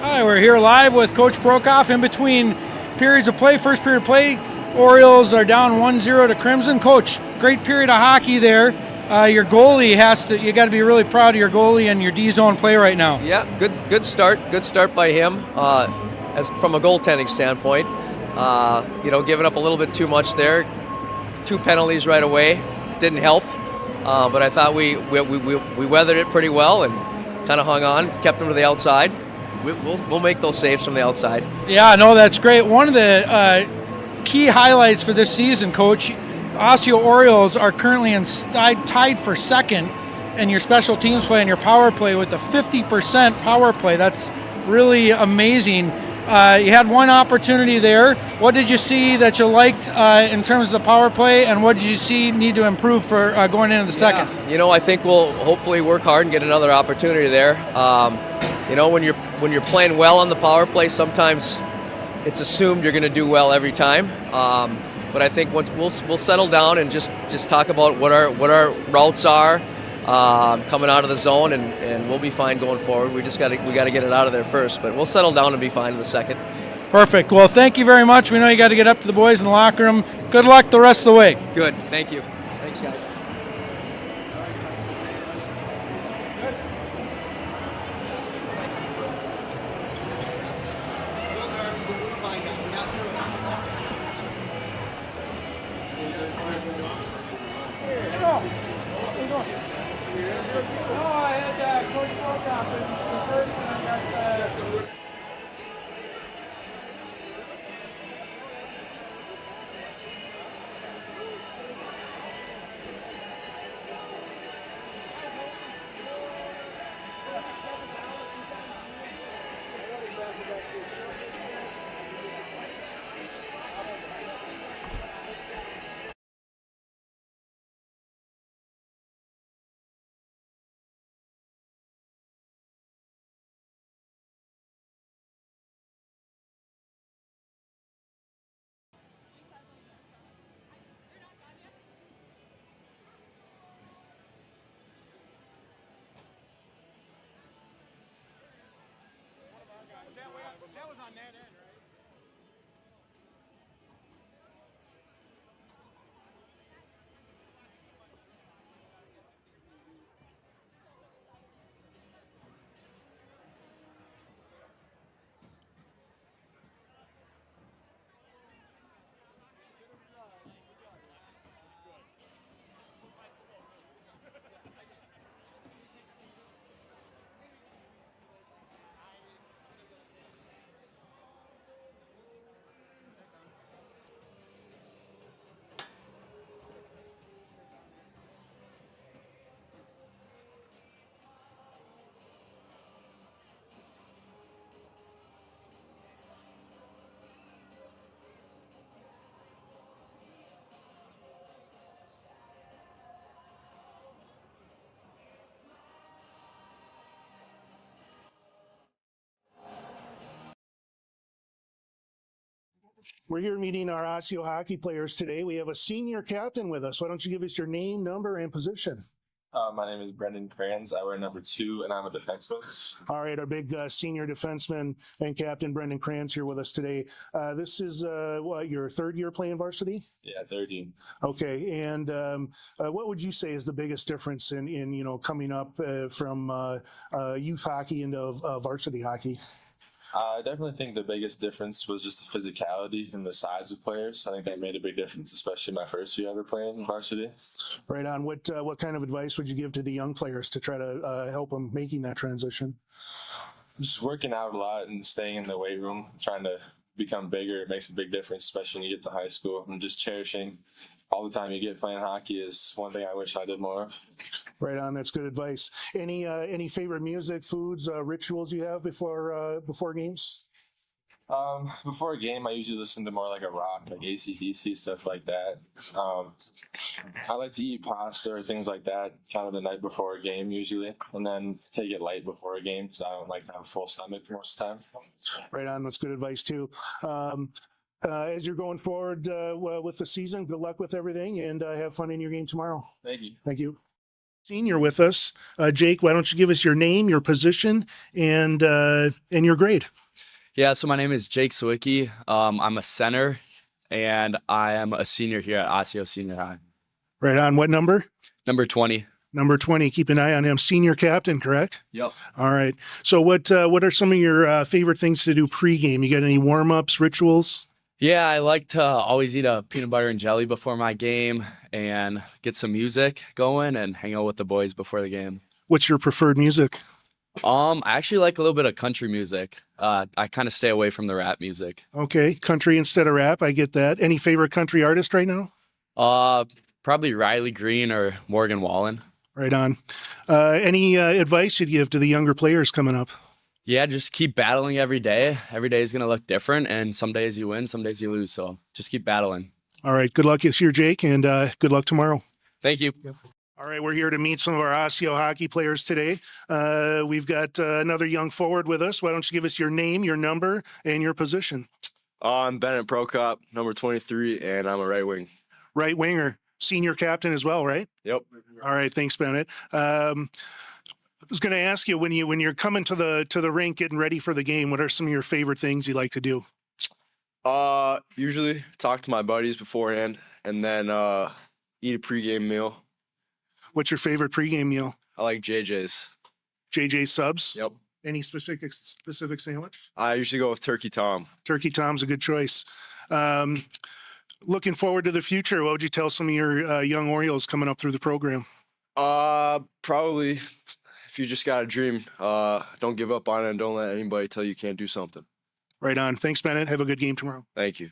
Hi, we're here live with Coach Prokop in between periods of play. First period of play, Orioles are down 1-0 to Crimson. Coach, great period of hockey there. Your goalie you got to be really proud of your goalie and your D-zone play right now. Yeah, good start. Good start by him as from a goaltending standpoint. Giving up a little bit too much there. 2 penalties right away didn't help, but I thought we weathered it pretty well and kind of hung on, kept them to the outside. We'll make those saves from the outside. Yeah, no, that's great. One of the key highlights for this season, Coach, Osseo Orioles are currently tied for second in your special teams play and your power play with the 50% power play. That's really amazing. You had one opportunity there. What did you see that you liked in terms of the power play, and what did you see need to improve for going into the second? I think we'll hopefully work hard and get another opportunity there. When you're playing well on the power play, sometimes it's assumed you're going to do well every time. But I think once we'll settle down and just talk about what our routes are coming out of the zone, and we'll be fine going forward. We got to get it out of there first, but we'll settle down and be fine in the second. Perfect. Well, thank you very much. We know you got to get up to the boys in the locker room. Good luck the rest of the way. Good. Thank you. Thanks, guys. We're here meeting our Osseo hockey players today. We have a senior captain with us. Why don't you give us your name, number, and position? My name is Brendan Kranz. I wear number 2, and I'm a defenseman. All right, our big senior defenseman and captain Brendan Kranz here with us today. This is your 3rd year playing varsity? Yeah, 3rd year. Okay, and what would you say is the biggest difference in coming up from youth hockey into varsity hockey? I definitely think the biggest difference was just the physicality and the size of players. I think that made a big difference, especially my first year ever playing varsity. Right on. What kind of advice would you give to the young players to try to help them making that transition? Just working out a lot and staying in the weight room, trying to become bigger. It makes a big difference, especially when you get to high school. And just cherishing all the time you get playing hockey is one thing I wish I did more of. Right on. That's good advice. Any favorite music, foods, rituals you have before games? Before a game, I usually listen to more like a rock, like AC/DC, stuff like that. I like to eat pasta or things like that kind of the night before a game usually, and then take it light before a game because I don't like to have a full stomach most of the time. Right on. That's good advice too. As you're going forward with the season, good luck with everything, and have fun in your game tomorrow. Thank you. Thank you. Senior with us, Jake. Why don't you give us your name, your position, and your grade? Yeah, so my name is Jake Sawicki. I'm a center, and I am a senior here at Osseo Senior High. Right on. What number? Number 20. Number 20. Keep an eye on him. Senior captain, correct? Yep. All right. So what are some of your favorite things to do pregame? You got any warm-ups, rituals? Yeah, I like to always eat a peanut butter and jelly before my game and get some music going and hang out with the boys before the game. What's your preferred music? I actually like a little bit of country music. I kind of stay away from the rap music. Okay, country instead of rap. I get that. Any favorite country artist right now? Probably Riley Green or Morgan Wallen. Right on. Any advice you'd give to the younger players coming up? Yeah, just keep battling every day. Every day is going to look different, and some days you win, some days you lose. So just keep battling. All right. Good luck this year, Jake, and good luck tomorrow. Thank you. All right, we're here to meet some of our Osseo hockey players today. We've got another young forward with us. Why don't you give us your name, your number, and your position? I'm Bennett Prokop, number 23, and I'm a right wing. Right winger, senior captain as well, right? Yep. All right, thanks, Bennett. I was going to ask you when you're coming to the rink, getting ready for the game, what are some of your favorite things you like to do? Usually talk to my buddies beforehand, and then eat a pregame meal. What's your favorite pregame meal? I like JJ's. JJ subs? Yep. Any specific sandwich? I usually go with Turkey Tom. Turkey Tom's a good choice. Looking forward to the future, what would you tell some of your young Orioles coming up through the program? Probably, if you just got a dream, don't give up on it and don't let anybody tell you can't do something. Right on. Thanks, Bennett. Have a good game tomorrow. Thank you.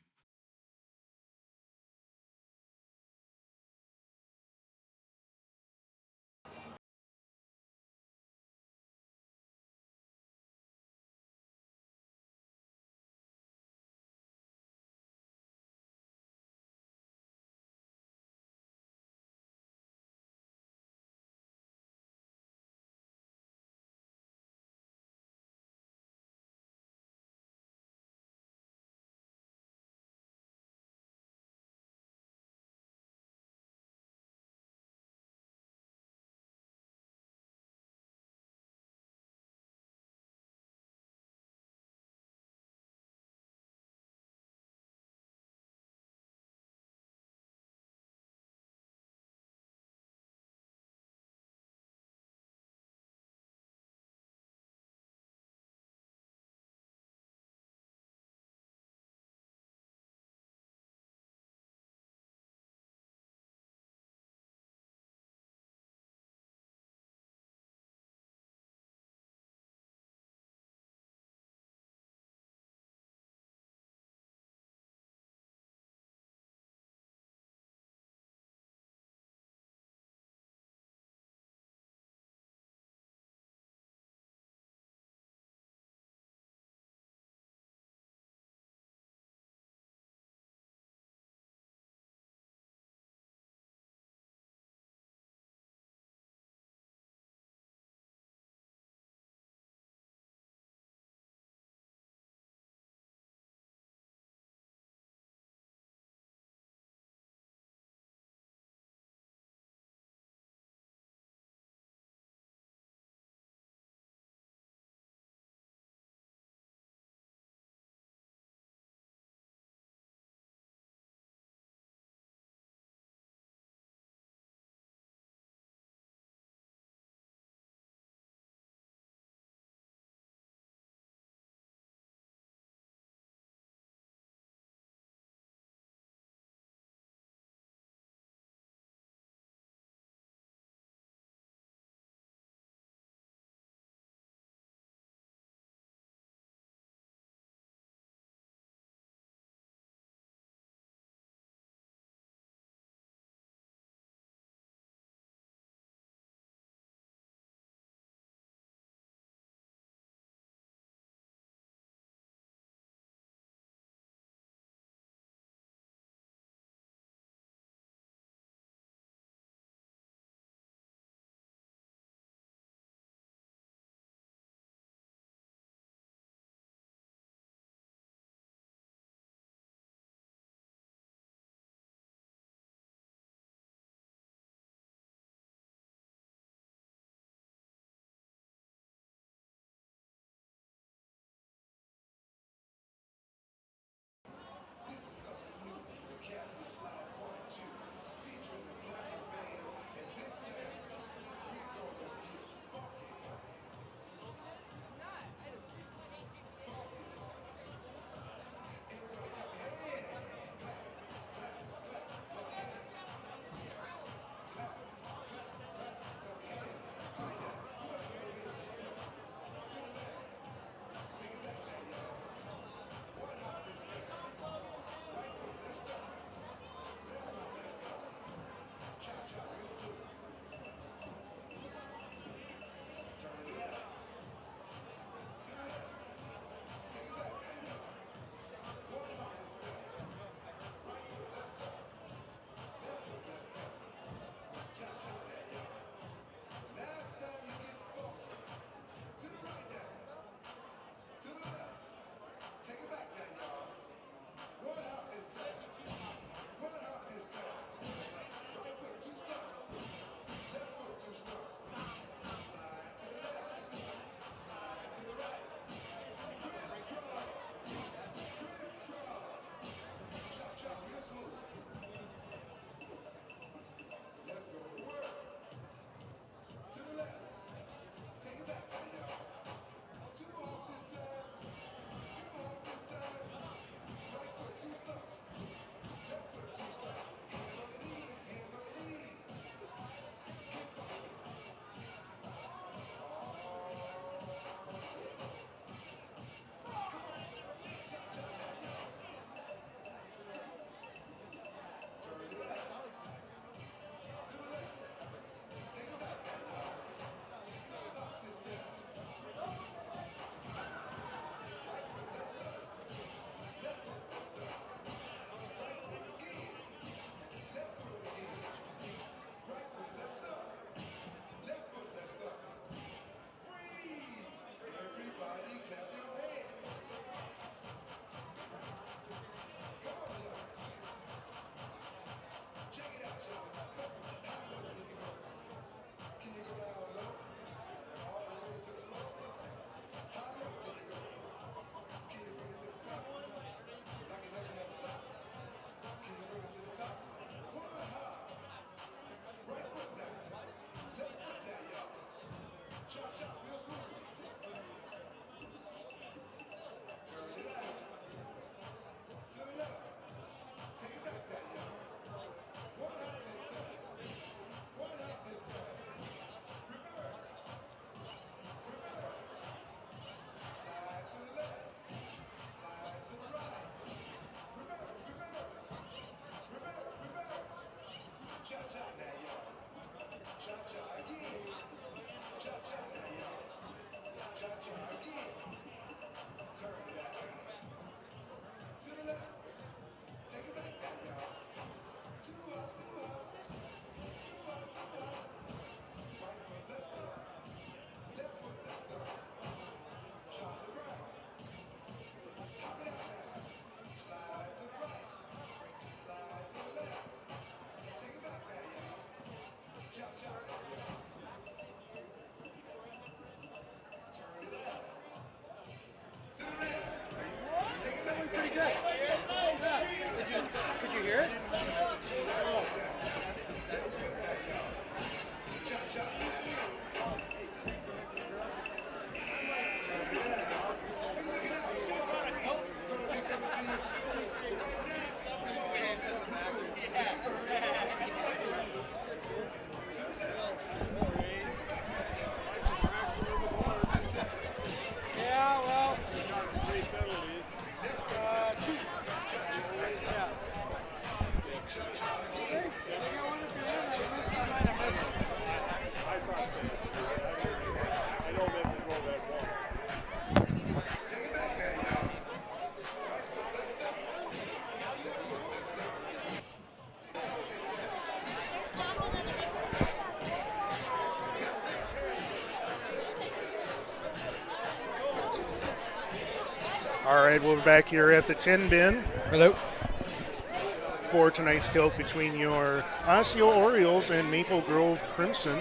right, we're back here at the Tin Bin Hello. for tonight's tilt between your Osseo Orioles and Maple Grove Crimson.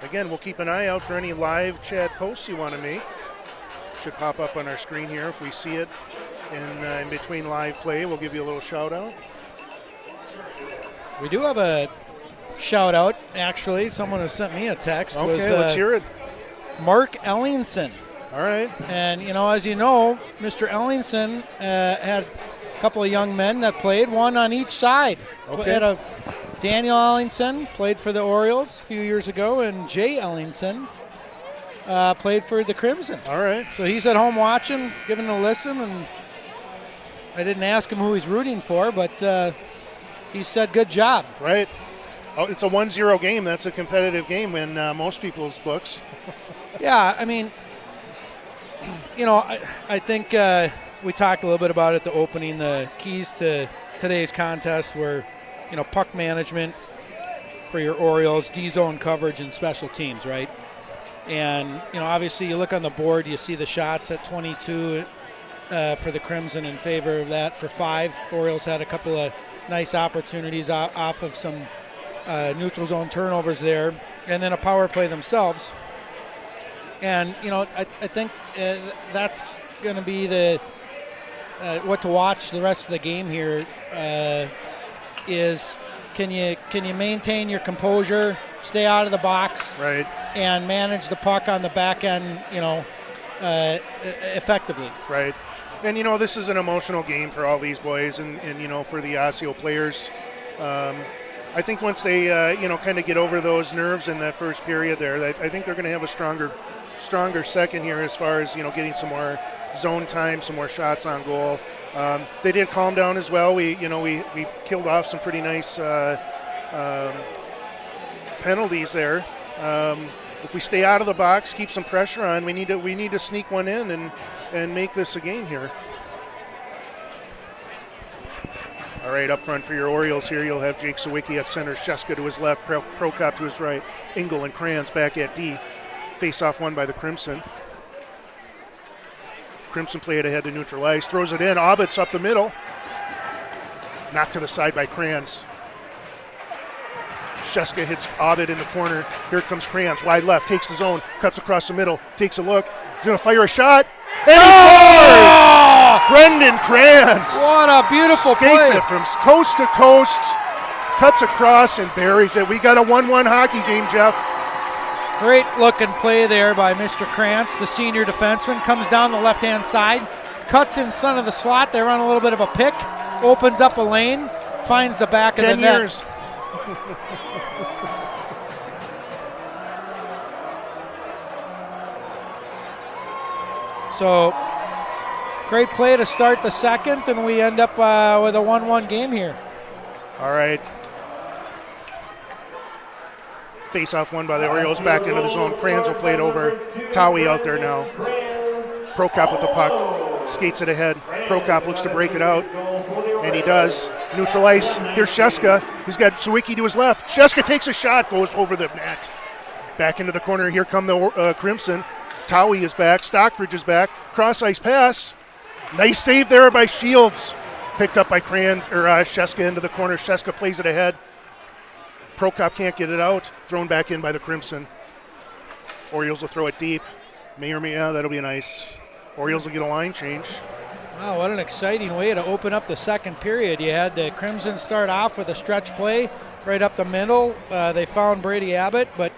Again, we'll keep an eye out for any live chat posts you want to make. Should pop up on our screen here if we see it in between live play. We'll give you a little shout out. We do have a shout out, actually. Someone has sent me a text. Okay, let's hear it. Mark Ellingson. All right. And, as you know, Mr. Ellingson had a couple of young men that played, one on each side. Okay. Had a Daniel Ellingson played for the Orioles a few years ago, and Jay Ellingson played for the Crimson. All right. So he's at home watching, giving it a listen, and I didn't ask him who he's rooting for, but he said good job. Right. Oh, it's a 1-0 game. That's a competitive game in most people's books. Yeah, I mean, I think we talked a little bit about it at the opening. The keys to today's contest were, puck management for your Orioles, D-zone coverage, and special teams, right? And, obviously you look on the board, you see the shots at 22 for the Crimson in favor of that. For 5, Orioles had a couple of nice opportunities off of some neutral zone turnovers there, and then a power play themselves. And, I think that's going to be the what to watch the rest of the game here is can you maintain your composure, stay out of the box, right, and manage the puck on the back end, effectively. Right. And, this is an emotional game for all these boys and for the Osseo players. I think once they, kind of get over those nerves in that first period there, I think they're going to have a stronger second here as far as, getting some more zone time, some more shots on goal. They did calm down as well. We killed off some pretty nice penalties there. If we stay out of the box, keep some pressure on, we need to sneak one in and make this a game here. All right, up front for your Orioles here, you'll have Jake Sawicki at center, Sheska to his left, Prokop to his right, Engel and Kranz back at D. Face-off won by the Crimson. Crimson play it ahead to neutral ice, throws it in, Obbits up the middle. Knocked to the side by Kranz. Sheska hits Obbit in the corner. Here comes Kranz, wide left, takes his own, cuts across the middle, takes a look, he's going to fire a shot, and he scores! Brendan Kranz. What a beautiful Skates play. it from coast to coast, cuts across and buries it. We got a 1-1 hockey game, Jeff. Great looking play there by Mr. Krantz, the senior defenseman. Comes down the left-hand side, cuts in front of the slot. They run a little bit of a pick, opens up a lane, finds the back of the net. 10 years. So, great play to start the second, and we end up with a 1-1 game here. All right. Face-off won by the Orioles, back into the zone. Kranz will play it over. Tawi out there now. Prokop with the puck. Skates it ahead. Prokop looks to break it out, and he does. Neutral ice. Here's Sheska. He's got Sawicki to his left. Sheska takes a shot, goes over the net. Back into the corner. Here come the Crimson. Tawi is back. Stockbridge is back. Cross-ice pass. Nice save there by Shields. Picked up by Sheska into the corner. Sheska plays it ahead. Prokop can't get it out. Thrown back in by the Crimson. Orioles will throw it deep. That'll be nice. Orioles will get a line change. Wow, what an exciting way to open up the second period. You had the Crimson start off with a stretch play right up the middle. They found Brady Abbott, but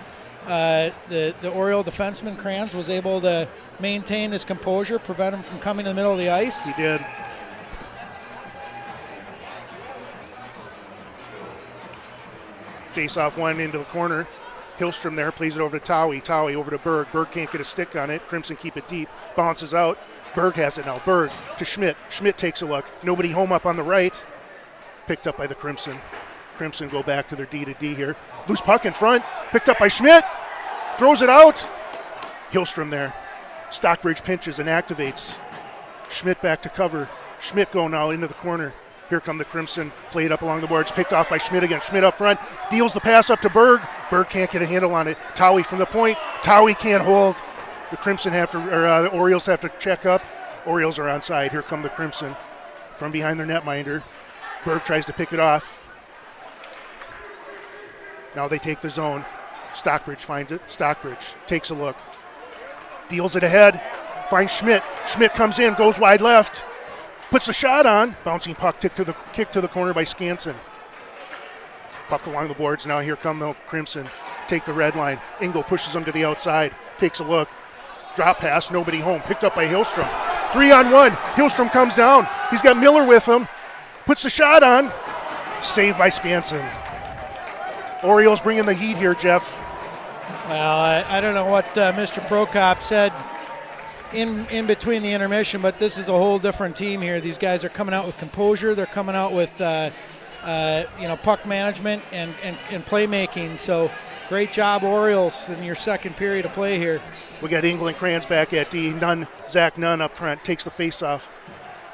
the Oriole defenseman Kranz was able to maintain his composure, prevent him from coming to the middle of the ice. He did. Face-off one into the corner. Hillstrom there, plays it over to Tawi. Tawi over to Berg. Berg can't get a stick on it. Crimson keep it deep. Bounces out. Berg has it now. Berg to Schmidt. Schmidt takes a look. Nobody home up on the right. Picked up by the Crimson. Crimson go back to their D-to-D here. Loose puck in front. Picked up by Schmidt. Throws it out. Hillstrom there. Stockbridge pinches and activates. Schmidt back to cover. Schmidt go now into the corner. Here come the Crimson. Played up along the boards. Picked off by Schmidt again. Schmidt up front. Deals the pass up to Berg. Berg can't get a handle on it. Tawi from the point. Tawi can't hold. The Crimson the Orioles have to check up. Orioles are onside. Here come the Crimson from behind their netminder. Berg tries to pick it off. Now they take the zone. Stockbridge finds it. Stockbridge takes a look. Deals it ahead. Finds Schmidt. Schmidt comes in, goes wide left. Puts the shot on. Bouncing puck kick to the corner by Skansen. Puck along the boards. Now here come the Crimson. Take the red line. Engel pushes them to the outside. Takes a look. Drop pass. Nobody home. Picked up by Hillstrom. 3-on-1. Hillstrom comes down. He's got Miller with him. Puts the shot on. Saved by Skansen. Orioles bringing the heat here, Jeff. Well, I don't know what Mr. Prokop said in between the intermission, but this is a whole different team here. These guys are coming out with composure. They're coming out with puck management and playmaking. So great job, Orioles, in your second period of play here. We got Engel and Kranz back at D. Zach Nunn up front takes the face-off.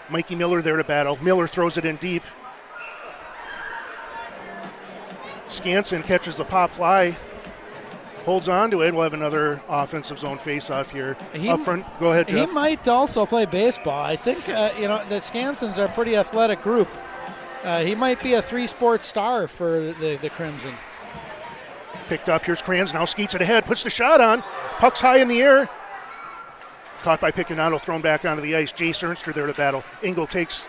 Mikey Miller there to battle. Miller throws it in deep. Skansen catches the pop fly. Holds on to it. We'll have another offensive zone face-off here. Up front. Go ahead, Jeff. He might also play baseball. I think, the Skansens are a pretty athletic group. He might be a three-sport star for the Crimson. Picked up. Here's Kranz. Now skates it ahead. Puts the shot on. Puck's high in the air. Caught by Picanato. Thrown back onto the ice. Jace Ernster there to battle. Engel takes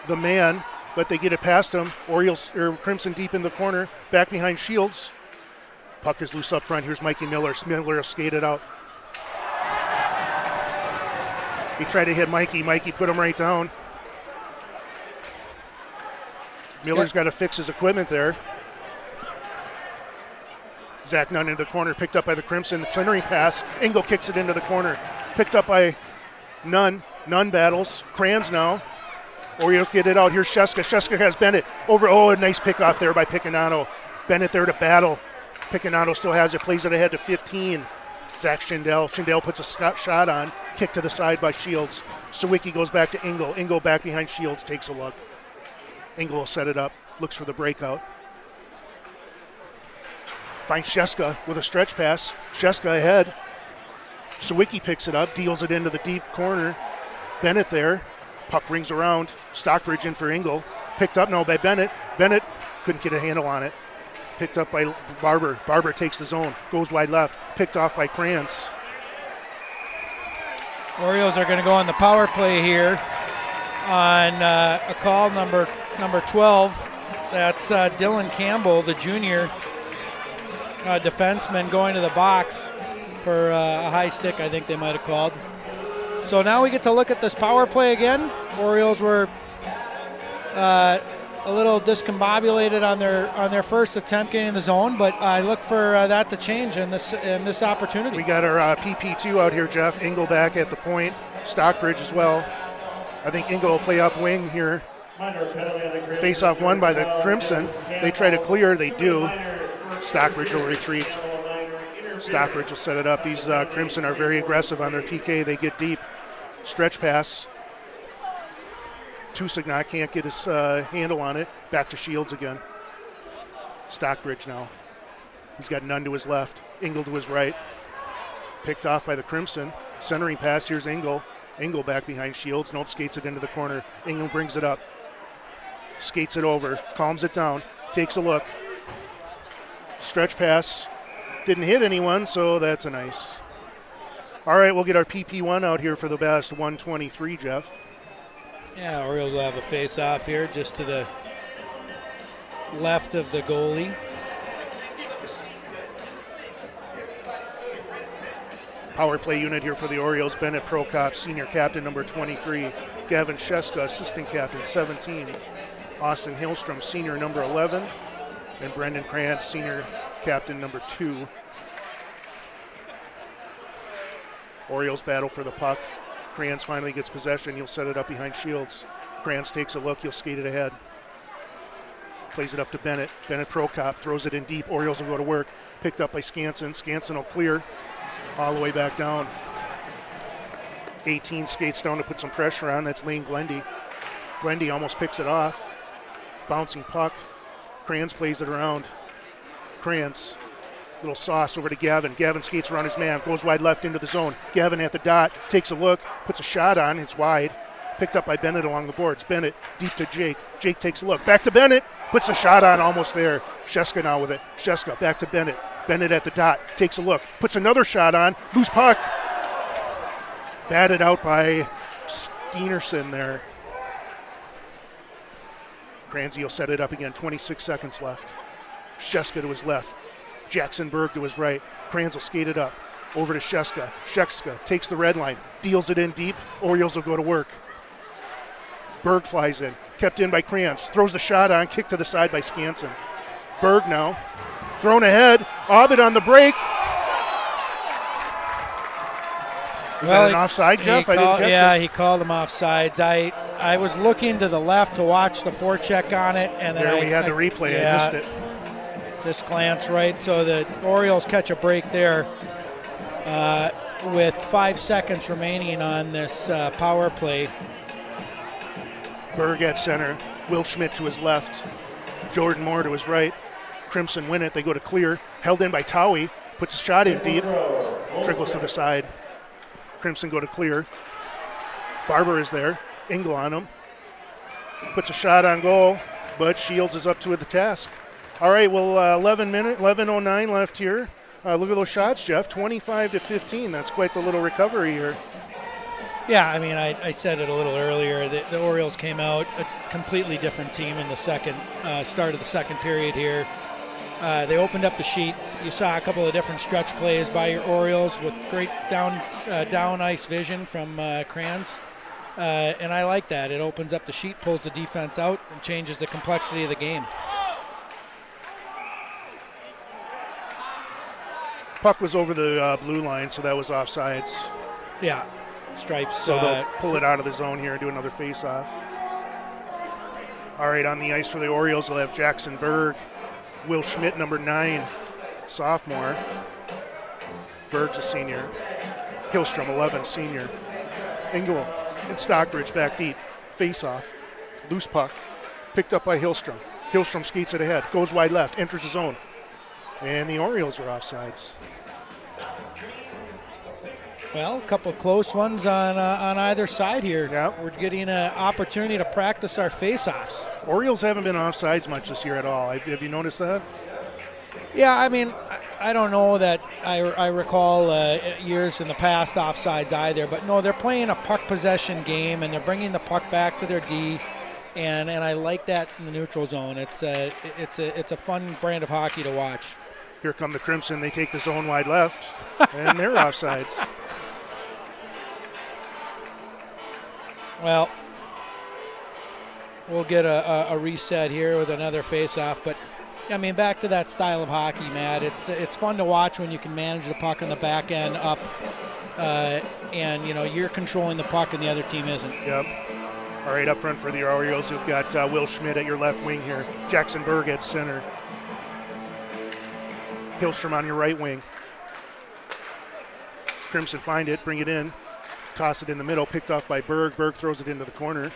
the man, but they get it past him. Crimson deep in the corner. Back behind Shields. Puck is loose up front. Here's Mikey Miller. Miller skated out. He tried to hit Mikey. Mikey put him right down. Miller's got to fix his equipment there. Zach Nunn into the corner. Picked up by the Crimson. The centering pass. Engel kicks it into the corner. Picked up by Nunn. Nunn battles. Kranz now. Orioles get it out. Here's Sheska. Sheska has Bennett. A nice pick off there by Picanato. Bennett there to battle. Picanato still has it, plays it ahead to 15. Zach Schindel. Schindel puts a shot on. Kick to the side by Shields. Sawicki goes back to Engel. Engel back behind Shields, takes a look. Engel will set it up, looks for the breakout. Finds Sheska with a stretch pass. Sheska ahead. Sawicki picks it up, deals it into the deep corner. Bennett there. Puck rings around. Stockbridge in for Engel. Picked up now by Bennett. Bennett couldn't get a handle on it. Picked up by Barber. Barber takes the zone. Goes wide left. Picked off by Kranz. Orioles are going to go on the power play here on a call number 12. That's Dylan Campbell, the junior defenseman, going to the box for a high stick, I think they might have called. So now we get to look at this power play again. Orioles were a little discombobulated on their first attempt getting in the zone, but I look for that to change in this opportunity. We got our PP2 out here, Jeff. Engel back at the point. Stockbridge as well. I think Engel will play up wing here. Face-off won by the Crimson. They try to clear. They do. Stockbridge will retreat. Stockbridge will set it up. These Crimson are very aggressive on their PK. They get deep. Stretch pass. Tusignat can't get his handle on it. Back to Shields again. Stockbridge now. He's got Nunn to his left. Engel to his right. Picked off by the Crimson. Centering pass. Here's Engel. Engel back behind Shields. Nope, skates it into the corner. Engel brings it up. Skates it over. Calms it down. Takes a look. Stretch pass. Didn't hit anyone, so that's a nice. All right, we'll get our PP1 out here for the best 123, Jeff. Yeah, Orioles will have a face-off here just to the left of the goalie. Power play unit here for the Orioles. Bennett Prokop, senior captain, number 23. Gavin Sheska, assistant captain, 17. Austin Hillstrom, senior, number 11. And Brendan Krantz, senior captain, number 2. Orioles battle for the puck. Krantz finally gets possession. He'll set it up behind Shields. Krantz takes a look. He'll skate it ahead. Plays it up to Bennett. Bennett Prokop throws it in deep. Orioles will go to work. Picked up by Skansen. Skansen will clear all the way back down. 18 skates down to put some pressure on. That's Lane Glendy. Glendy almost picks it off. Bouncing puck. Krantz plays it around. Krantz Little sauce over to Gavin. Gavin skates around his man, goes wide left into the zone. Gavin at the dot, takes a look, puts a shot on. It's wide. Picked up by Bennett along the boards. Bennett deep to Jake. Jake takes a look. Back to Bennett. Puts the shot on almost there. Sheska now with it. Sheska back to Bennett. Bennett at the dot. Takes a look. Puts another shot on. Loose puck. Batted out by Steenerson there. Kranzy will set it up again. 26 seconds left. Sheska to his left. Jackson Berg to his right. Kranz will skate it up. Over to Sheska. Sheska takes the red line. Deals it in deep. Orioles will go to work. Berg flies in. Kept in by Kranz. Throws the shot on. Kick to the side by Skansen. Berg now. Thrown ahead. Obbit on the break. Was that an offside, Jeff? I didn't catch it. He called him offsides. I was looking to the left to watch the forecheck on it, and then we had the replay. I missed it. Just glance right. So the Orioles catch a break there with 5 seconds remaining on this power play. Berg at center. Will Schmidt to his left. Jordan Moore to his right. Crimson win it. They go to clear. Held in by Towie. Puts a shot in deep. Trickles to the side. Crimson go to clear. Barber is there. Engel on him. Puts a shot on goal, but Shields is up to the task. All right, well, 11:09 left here. Look at those shots, Jeff. 25-15. That's quite the little recovery here. Yeah, I mean, I said it a little earlier. The Orioles came out a completely different team in the second start of the second period here. They opened up the sheet. You saw a couple of different stretch plays by your Orioles with great down ice vision from Kranz. And I like that. It opens up the sheet, pulls the defense out, and changes the complexity of the game. Puck was over the blue line, so that was offsides. Yeah, stripes. So they'll pull it out of the zone here and do another face-off. All right, on the ice for the Orioles, we'll have Jackson Berg, Will Schmidt, number 9, sophomore. Berg's a senior. Hillstrom, 11, senior. Engel and Stockbridge back deep. Face-off. Loose puck. Picked up by Hillstrom. Hillstrom skates it ahead. Goes wide left. Enters the zone. And the Orioles are offsides. Well, a couple of close ones on either side here. Yeah. We're getting an opportunity to practice our face-offs. Orioles haven't been offsides much this year at all. Have you noticed that? Yeah, I mean, I don't know that I recall years in the past offsides either, but no, they're playing a puck possession game and they're bringing the puck back to their D, and I like that in the neutral zone. It's a fun brand of hockey to watch. Here come the Crimson. They take the zone wide left, and they're offsides. Well, we'll get a reset here with another face-off, but I mean, back to that style of hockey, Matt. It's fun to watch when you can manage the puck on the back end up, and you're controlling the puck and the other team isn't. Yep. All right, up front for the Orioles, you've got Will Schmidt at your left wing here. Jackson Berg at center. Hillstrom on your right wing. Crimson find it, bring it in, toss it in the middle, picked off by Berg. Berg throws it into the corner.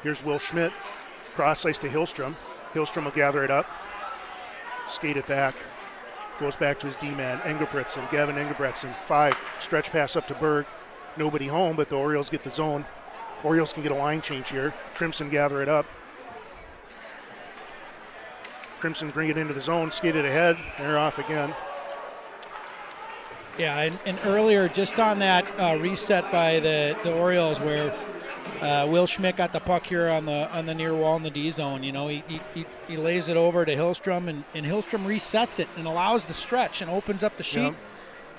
Here's Will Schmidt. Cross ice to Hillstrom. Hillstrom will gather it up. Skate it back. Goes back to his D-man, Engelbretson, Gavin Engelbretson. 5, stretch pass up to Berg. Nobody home, but the Orioles get the zone. Orioles can get a line change here. Crimson gather it up. Crimson bring it into the zone, skate it ahead. They're off again. Yeah, and earlier, just on that reset by the Orioles where Will Schmidt got the puck here on the near wall in the D zone. He lays it over to Hillstrom, and Hillstrom resets it and allows the stretch and opens up the sheet. Yep.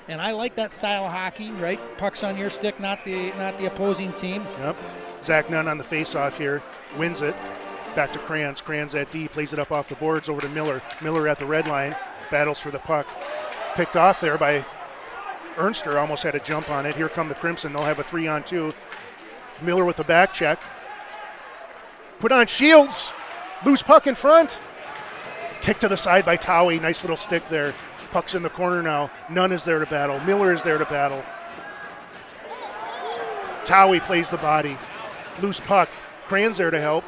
And I like that style of hockey, right? Puck's on your stick, not the opposing team. Yep. Zach Nunn on the faceoff here, wins it. Back to Kranz. Kranz at D, plays it up off the boards over to Miller. Miller at the red line, battles for the puck. Picked off there by Ernster, almost had a jump on it. Here come the Crimson. They'll have a 3-on-2. Miller with the back check. Put on Shields. Loose puck in front. Kick to the side by Towie. Nice little stick there. Puck's in the corner now. Nunn is there to battle. Miller is there to battle. Towie plays the body. Loose puck. Kranz there to help.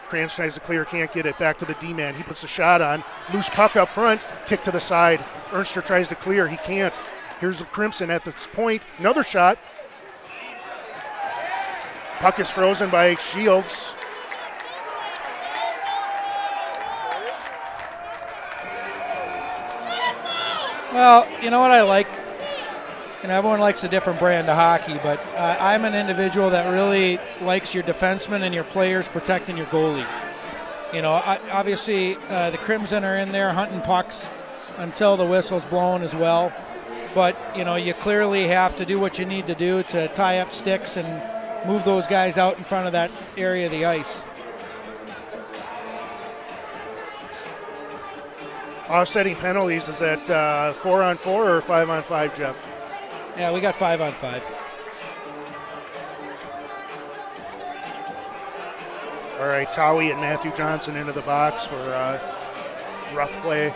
Kranz tries to clear, can't get it. Back to the D-man. He puts the shot on. Loose puck up front. Kick to the side. Ernster tries to clear. He can't. Here's the Crimson at this point. Another shot. Puck is frozen by Shields. Well, you know what I like? And everyone likes a different brand of hockey, but I'm an individual that really likes your defensemen and your players protecting your goalie. You know, obviously the Crimson are in there hunting pucks until the whistle's blown as well. But, you know, you clearly have to do what you need to do to tie up sticks and move those guys out in front of that area of the ice. Offsetting penalties, is that 4-on-4 or 5-on-5, Jeff? Yeah, we got 5-on-5. All right, Towie and Matthew Johnson into the box for rough play.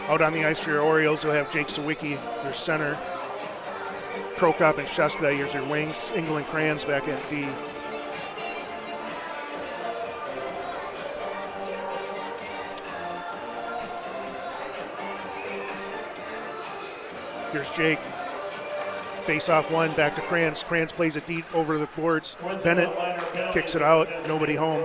Out on the ice for your Orioles, you'll have Jake Sawicki, your center. Prokop and Sheska, here's your wings. Engel and Kranz back at D. Here's Jake. Face off one, back to Kranz. Kranz plays it deep over the boards. Bennett kicks it out, nobody home.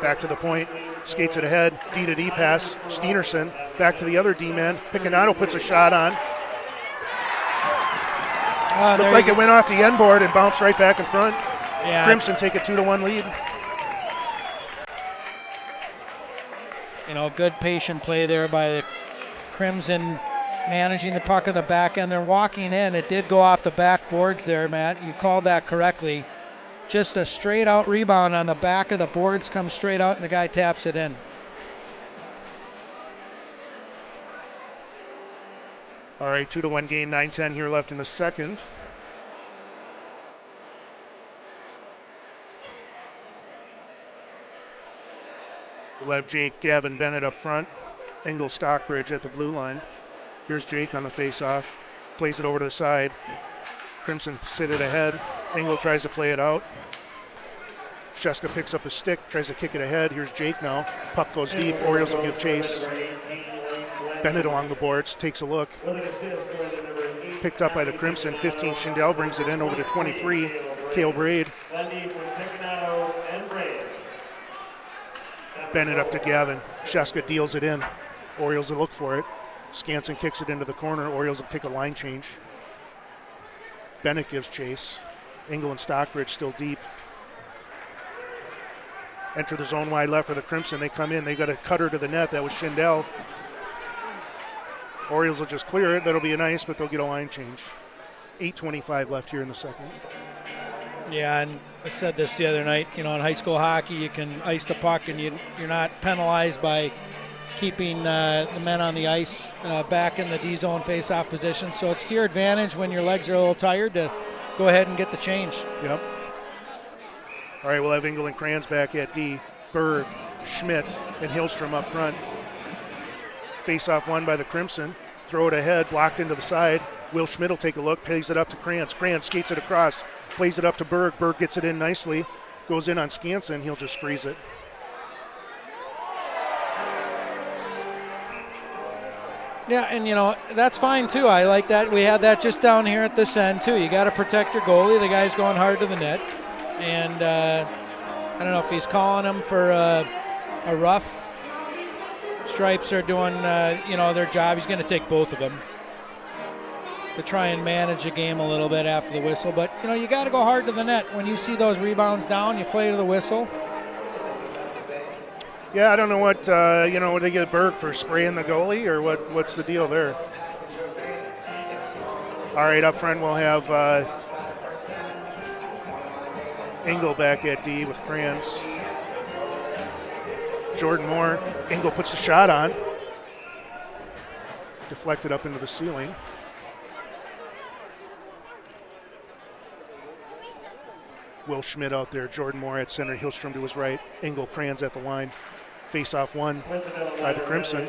Back to the point, skates it ahead, D to D pass. Steenerson back to the other D-man. Picanato puts a shot on. Looked like it went off the end board and bounced right back in front. Yeah. Crimson take a 2-1 lead. You know, good patient play there by the Crimson, managing the puck on the back end. They're walking in. It did go off the backboards there, Matt. You called that correctly. Just a straight out rebound on the back of the boards, comes straight out, and the guy taps it in. All right, 2-1 game, 9:10 here left in the second. We'll have Jake, Gavin Bennett up front. Engel Stockbridge at the blue line. Here's Jake on the face-off. Plays it over to the side. Crimson sit it ahead. Engel tries to play it out. Sheska picks up a stick, tries to kick it ahead. Here's Jake now. Puck goes deep. Orioles will give chase. Bennett along the boards, takes a look. Picked up by the Crimson. 15, Schindel brings it in over to 23. Cale Braid. Bennett up to Gavin. Sheska deals it in. Orioles will look for it. Skansen kicks it into the corner. Orioles will take a line change. Bennett gives chase. Engel and Stockbridge still deep. Enter the zone wide left for the Crimson. They come in. They got a cutter to the net. That was Schindel. Orioles will just clear it. That'll be nice, but they'll get a line change. 8:25 left here in the second. Yeah, and I said this the other night, you know, in high school hockey, you can ice the puck and you're not penalized by keeping the men on the ice back in the D-zone face-off position. So it's to your advantage when your legs are a little tired to go ahead and get the change. Yep. All right, we'll have Engel and Kranz back at D. Berg, Schmidt, and Hillstrom up front. Face-off won by the Crimson. Throw it ahead, blocked into the side. Will Schmidt will take a look, plays it up to Kranz. Kranz skates it across, plays it up to Berg. Berg gets it in nicely, goes in on Skansen. He'll just freeze it. Yeah, and, you know, that's fine, too. I like that. We had that just down here at this end, too. You got to protect your goalie. The guy's going hard to the net. And I don't know if he's calling him for a rough. Stripes are doing, you know, their job. He's going to take both of them to try and manage the game a little bit after the whistle. But, you know, you got to go hard to the net. When you see those rebounds down, you play to the whistle. Yeah, I don't know what, you know, would they get Berg for spraying the goalie or what's the deal there? All right, up front we'll have Engel back at D with Kranz. Jordan Moore. Engel puts the shot on. Deflected up into the ceiling. Will Schmidt out there. Jordan Moore at center. Hillstrom to his right. Engel, Kranz at the line. Face-off won by the Crimson.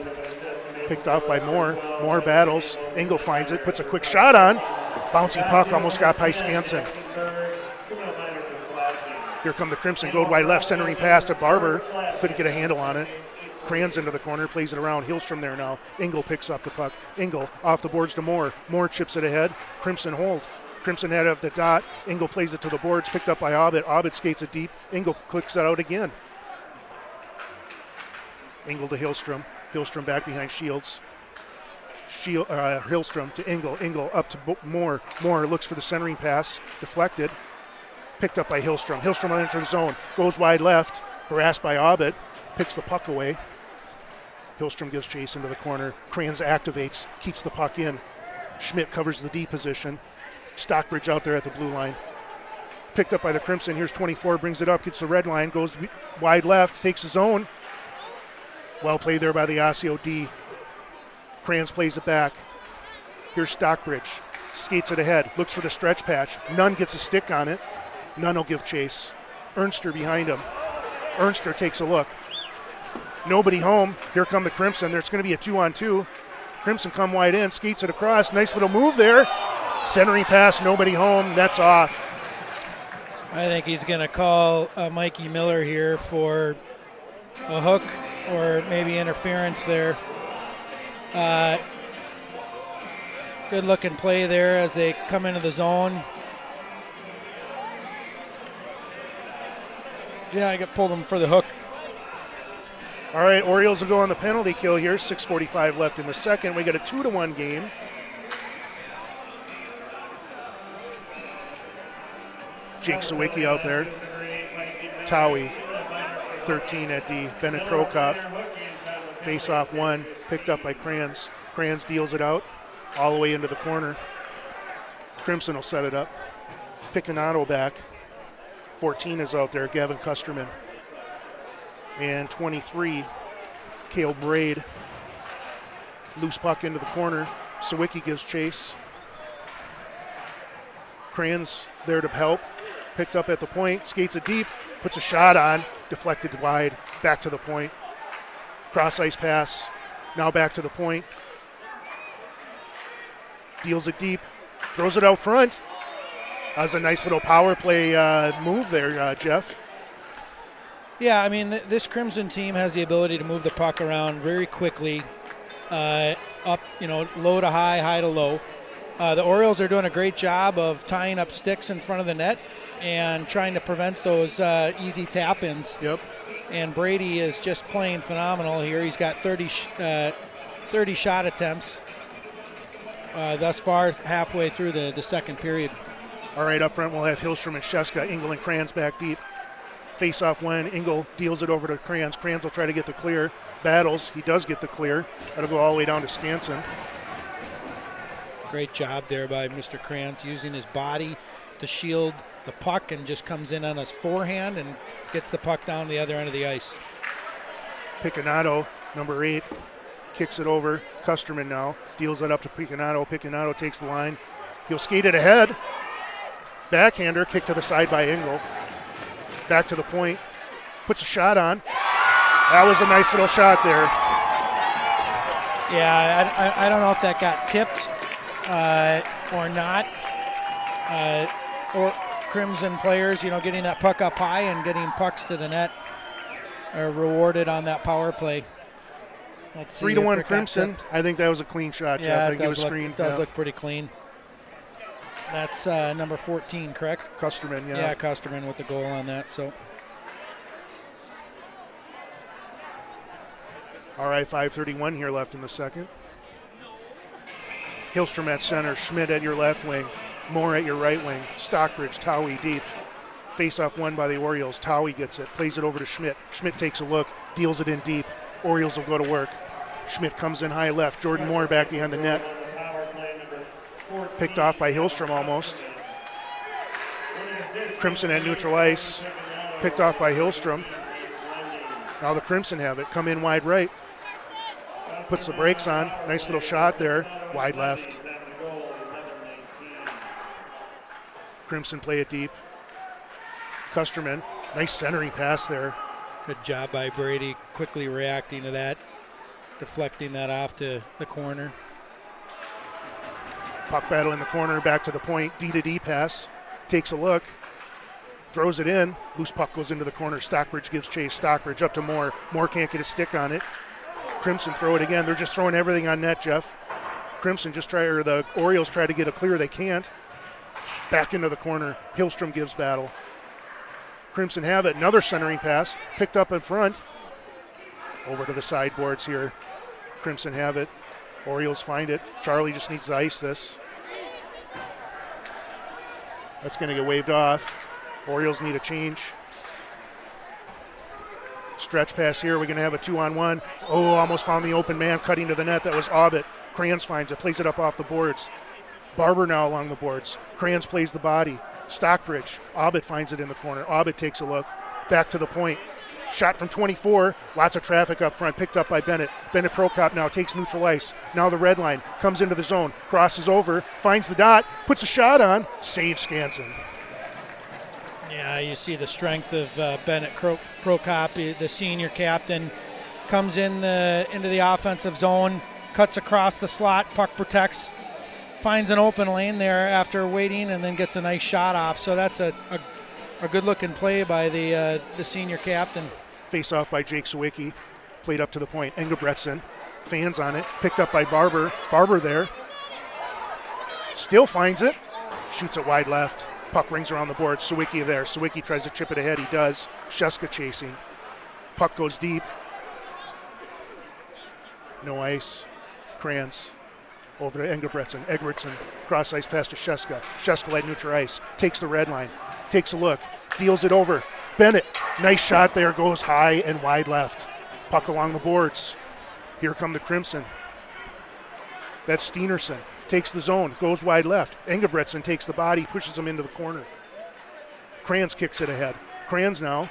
Picked off by Moore. Moore battles. Engel finds it. Puts a quick shot on. Bouncing puck almost got by Skansen. Here come the Crimson, go wide left, centering pass to Barber. Couldn't get a handle on it. Kranz into the corner, plays it around. Hillstrom there now. Engel picks up the puck. Engel off the boards to Moore. Moore chips it ahead. Crimson hold. Crimson head up the dot. Engel plays it to the boards, picked up by Obbett. Obbett skates it deep. Engel clicks it out again. Engel to Hillstrom. Hillstrom back behind Shields. Hillstrom to Engel. Engel up to Moore. Moore looks for the centering pass. Deflected. Picked up by Hillstrom. Hillstrom enters the zone. Goes wide left. Harassed by Obbett. Picks the puck away. Hillstrom gives chase into the corner. Kranz activates. Keeps the puck in. Schmidt covers the D position. Stockbridge out there at the blue line. Picked up by the Crimson. Here's 24. Brings it up. Gets the red line. Goes wide left. Takes his own. Well played there by the Osseo D. Kranz plays it back. Here's Stockbridge. Skates it ahead. Looks for the stretch patch. Nunn gets a stick on it. Nunn will give chase. Ernster behind him. Ernster takes a look. Nobody home. Here come the Crimson. There's going to be a 2-on-2. Crimson come wide in. Skates it across. Nice little move there. Centering pass. Nobody home. That's off. I think he's going to call Mikey Miller here for a hook or maybe interference there. Good looking play there as they come into the zone. Yeah, I got pulled him for the hook. All right, Orioles will go on the penalty kill here. 6:45 left in the second. We got a 2-1 game. Jake Sawicki out there. Towie, 13 at D. Bennett Prokop. Face-off one, picked up by Kranz. Kranz deals it out all the way into the corner. Crimson will set it up. Picanato back. 14 is out there, Gavin Custerman. And 23, Cale Braid. Loose puck into the corner. Sawicki gives chase. Kranz there to help. Picked up at the point, skates it deep, puts a shot on, deflected wide, back to the point. Cross ice pass, now back to the point. Deals it deep, throws it out front. That was a nice little power play move there, Jeff. Yeah, I mean, this Crimson team has the ability to move the puck around very quickly, up, low to high, high to low. The Orioles are doing a great job of tying up sticks in front of the net and trying to prevent those easy tap-ins. Yep. And Brady is just playing phenomenal here. He's got 30 shot attempts thus far, halfway through the second period. All right, up front we'll have Hillstrom and Sheska. Engel and Kranz back deep. Face-off when Engel deals it over to Kranz. Kranz will try to get the clear. Battles. He does get the clear. That'll go all the way down to Skansen. Great job there by Mr. Kranz, using his body to shield the puck and just comes in on his forehand and gets the puck down the other end of the ice. Picanato, number 8, kicks it over. Custerman now deals it up to Picanato. Picanato takes the line. He'll skate it ahead. Backhander, kick to the side by Engel. Back to the point. Puts a shot on. That was a nice little shot there. Yeah, I don't know if that got tipped or not. Or Crimson players, getting that puck up high and getting pucks to the net are rewarded on that power play. Let's see 3-1 Crimson. I think that was a clean shot, Jeff. Yeah, I think it was screened. It does look pretty clean. That's number 14, correct? Custerman, yeah. Yeah, Custerman with the goal on that. So, all right, 5:31 here left in the second. Hillstrom at center, Schmidt at your left wing, Moore at your right wing, Stockbridge, Towie deep. Face-off won by the Orioles. Towie gets it, plays it over to Schmidt. Schmidt takes a look, deals it in deep. Orioles will go to work. Schmidt comes in high left. Jordan Moore back behind the net. Picked off by Hillstrom almost. Crimson at neutral ice. Picked off by Hillstrom. Now the Crimson have it. Come in wide right. Puts the brakes on. Nice little shot there. Wide left. Crimson play it deep. Custerman. Nice centering pass there. good job by Brady quickly reacting to that, deflecting that off to the corner. Puck battle in the corner, back to the point, D-to-D pass, takes a look, throws it in, loose puck goes into the corner, Stockbridge gives chase, Stockbridge up to Moore. Moore can't get a stick on it. Crimson throw it again. They're just throwing everything on net, Jeff. Crimson the Orioles try to get a clear, they can't. Back into the corner, Hillstrom gives battle. Crimson have it, another centering pass, picked up in front. Over to the sideboards here. Crimson have it. Orioles find it. Charlie just needs to ice this. That's going to get waved off. Orioles need a change. Stretch pass here. We're going to have a 2-on-1. Oh, almost found the open man cutting to the net. That was Abbott. Kranz finds it, plays it up off the boards. Barber now along the boards. Kranz plays the body. Stockbridge. Abbott finds it in the corner. Abbott takes a look. Back to the point. Shot from 24. Lots of traffic up front. Picked up by Bennett. Bennett Prokop now takes neutral ice. Now the red line. Comes into the zone. Crosses over. Finds the dot. Puts a shot on. Saves Skansen. Yeah, you see the strength of Bennett Prokop, the senior captain. Comes into the offensive zone. Cuts across the slot. Puck protects. Finds an open lane there after waiting and then gets a nice shot off. So that's a good-looking play by the senior captain. Face off by Jake Sawicki. Played up to the point. Engebretson. Fans on it. Picked up by Barber. Barber there. Still finds it. Shoots it wide left. Puck rings around the board. Sawicki there. Sawicki tries to chip it ahead. He does. Sheska chasing. Puck goes deep. No ice. Kranz. Over to Engebretson. Eggertson. Cross ice pass to Sheska. Sheska at neutral ice. Takes the red line. Takes a look. Deals it over. Bennett. Nice shot there. Goes high and wide left. Puck along the boards. Here come the Crimson. That's Steenerson. Takes the zone. Goes wide left. Engebretson takes the body. Pushes him into the corner. Kranz kicks it ahead. Kranz now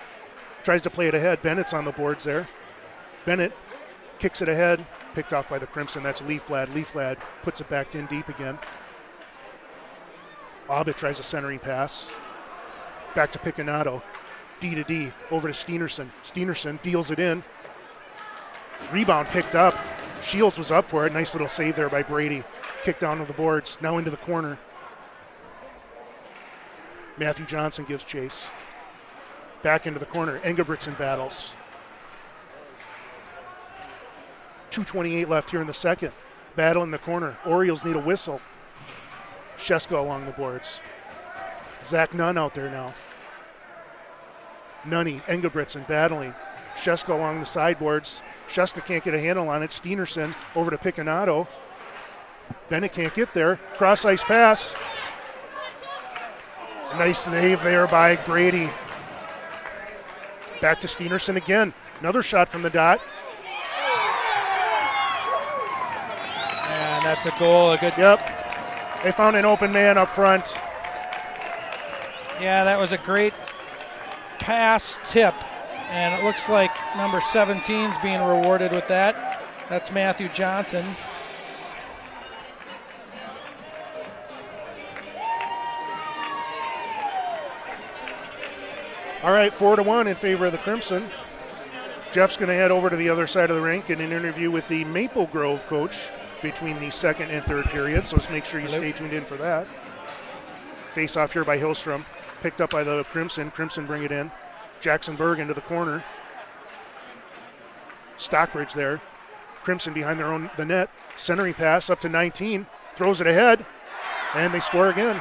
tries to play it ahead. Bennett's on the boards there. Bennett kicks it ahead. Picked off by the Crimson. That's Leafblad. Leafblad puts it back in deep again. Abbott tries a centering pass. Back to Picanato. D-to-D. Over to Steenerson. Steenerson deals it in. Rebound picked up. Shields was up for it. Nice little save there by Brady. Kicked down to the boards. Now into the corner. Matthew Johnson gives chase. Back into the corner. Engebretson battles. 2:28 left here in the second. Battle in the corner. Orioles need a whistle. Sheska along the boards. Zach Nunn out there now. Nunny, Engebretson battling. Sheska along the sideboards. Sheska can't get a handle on it. Steenerson over to Picanato. Bennett can't get there. Cross ice pass. Nice save there by Brady. Back to Steenerson again. Another shot from the dot. And that's a goal. A good. Yep. They found an open man up front. Yeah, that was a great pass tip. And it looks like number 17 is being rewarded with that. That's Matthew Johnson. All right, 4-1 in favor of the Crimson. Jeff's going to head over to the other side of the rink in an interview with the Maple Grove coach between the second and third period, so let's make sure you stay tuned in for that. Face off here by Hillstrom. Picked up by the Crimson. Crimson bring it in. Jackson Berg into the corner. Stockbridge there. Crimson behind the net. Centering pass up to 19. Throws it ahead. And they score again.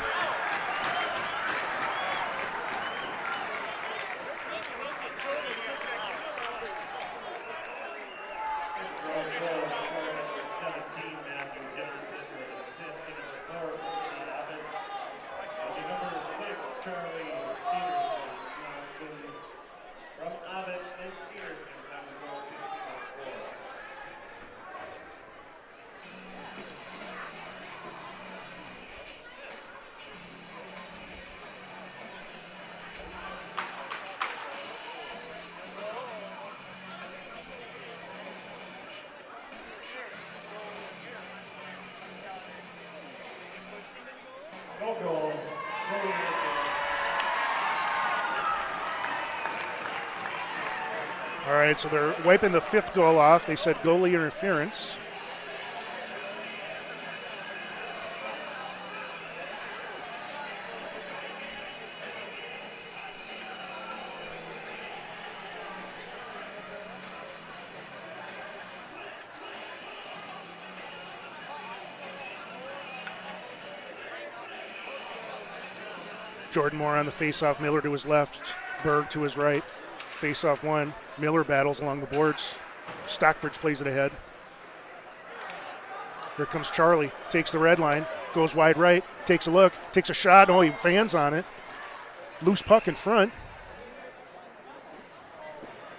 All right, so they're wiping the fifth goal off. They said goalie interference. Jordan Moore on the faceoff. Miller to his left. Berg to his right. Faceoff one. Miller battles along the boards. Stockbridge plays it ahead. Here comes Charlie. Takes the red line. Goes wide right. Takes a look. Takes a shot. Oh, he fans on it. Loose puck in front.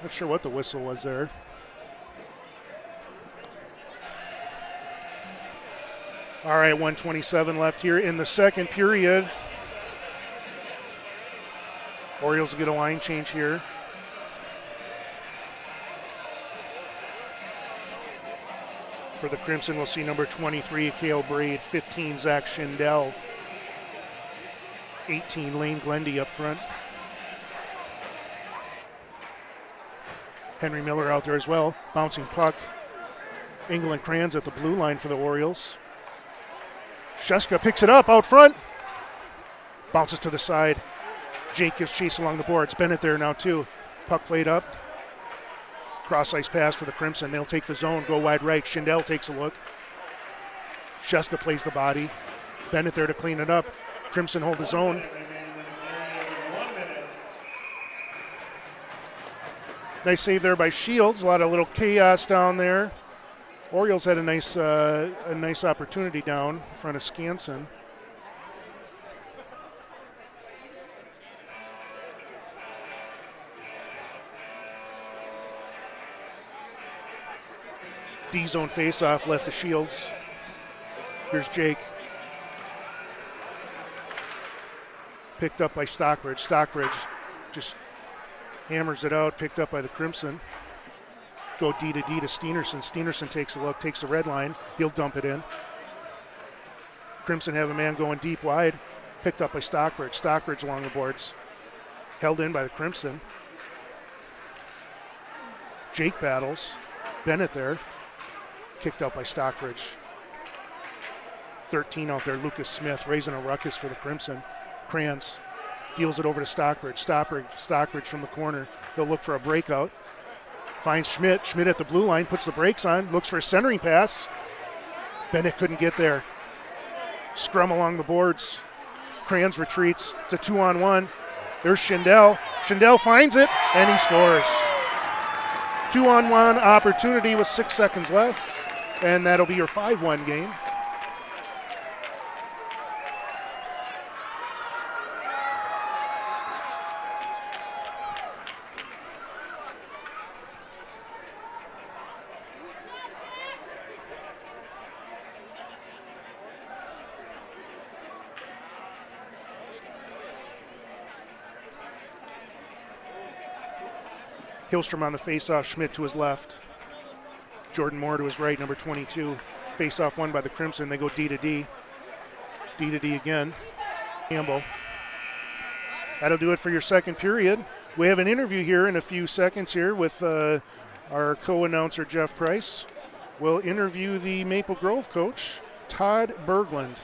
Not sure what the whistle was there. All right, 1:27 left here in the second period. Orioles get a line change here. For the Crimson, we'll see number 23, Cale Braid, 15, Zach Schindel, 18, Lane Glendy up front. Henry Miller out there as well, bouncing puck. England Kranz at the blue line for the Orioles. Sheska picks it up out front. Bounces to the side. Jake gives chase along the boards. Bennett there now too. Puck played up. Cross ice pass for the Crimson. They'll take the zone, go wide right. Schindel takes a look. Sheska plays the body. Bennett there to clean it up. Crimson hold the zone. Nice save there by Shields. A lot of little chaos down there. Orioles had a nice opportunity down in front of Skansen. D-zone face-off left to Shields. Here's Jake. Picked up by Stockbridge. Stockbridge just hammers it out, picked up by the Crimson. Go D to Steenerson. Steenerson takes a look, takes the red line. He'll dump it in. Crimson have a man going deep wide. Picked up by Stockbridge. Stockbridge along the boards. Held in by the Crimson. Jake battles. Bennett there. Kicked out by Stockbridge. 13 out there, Lucas Smith raising a ruckus for the Crimson. Kranz deals it over to Stockbridge. Stockbridge from the corner. He'll look for a breakout. Finds Schmidt. Schmidt at the blue line, puts the brakes on, looks for a centering pass. Bennett couldn't get there. Scrum along the boards. Kranz retreats. It's a 2-on-1. There's Schindel. Schindel finds it, and he scores. 2-on-1 opportunity with 6 seconds left, and that'll be your 5-1 game. Hillstrom on the faceoff, Schmidt to his left. Jordan Moore to his right, number 22. Faceoff won by the Crimson. They go D to D. D to D again. Campbell. That'll do it for your second period. We have an interview here in a few seconds here with our co-announcer, Jeff Price. We'll interview the Maple Grove coach, Todd Berglund.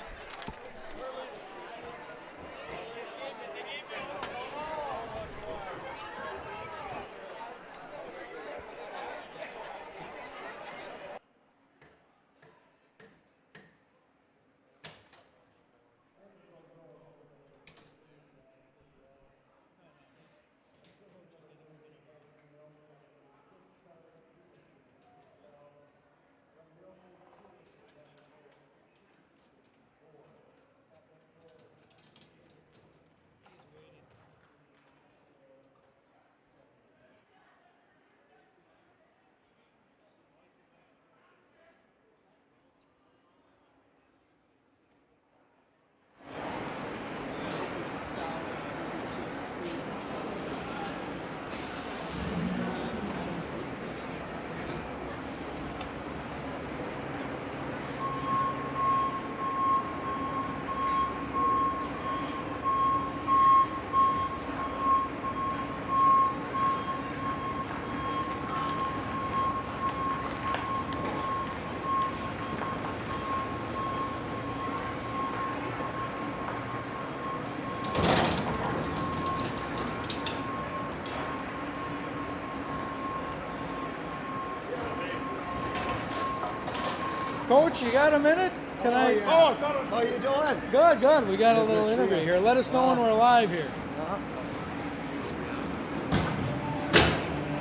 Coach, you got a minute? Can I? Oh, how you doing? Good, good. We got a Good to little see interview you. here. Let us know when we're live here.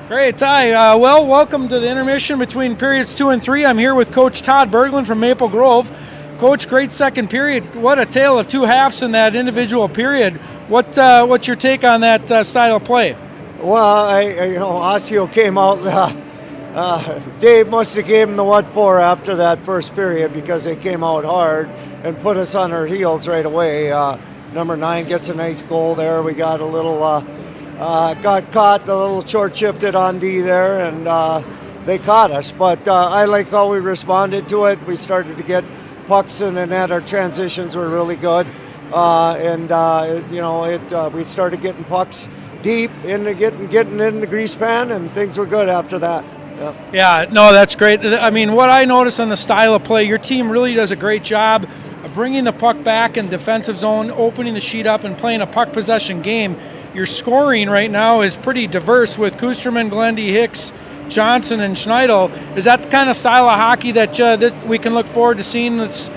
Great, Ty. Well, welcome to the intermission between periods 2 and 3. I'm here with Coach Todd Berglund from Maple Grove. Coach, great second period. What a tale of two halves in that individual period. What's your take on that style of play? Well, Osseo came out. Dave must have gave him the what for after that first period because they came out hard and put us on our heels right away. Number 9 gets a nice goal there. We got a little, got caught a little short shifted on D there, and they caught us. But I like how we responded to it. We started to get pucks in the net. Our transitions were really good, we started getting pucks deep into getting in the grease pan, and things were good after that. Yeah, no, that's great. I mean, what I notice on the style of play, your team really does a great job of bringing the puck back in defensive zone, opening the sheet up, and playing a puck possession game. Your scoring right now is pretty diverse with Kusterman, Glendy, Hicks, Johnson, and Schneidel. Is that the kind of style of hockey that we can look forward to seeing this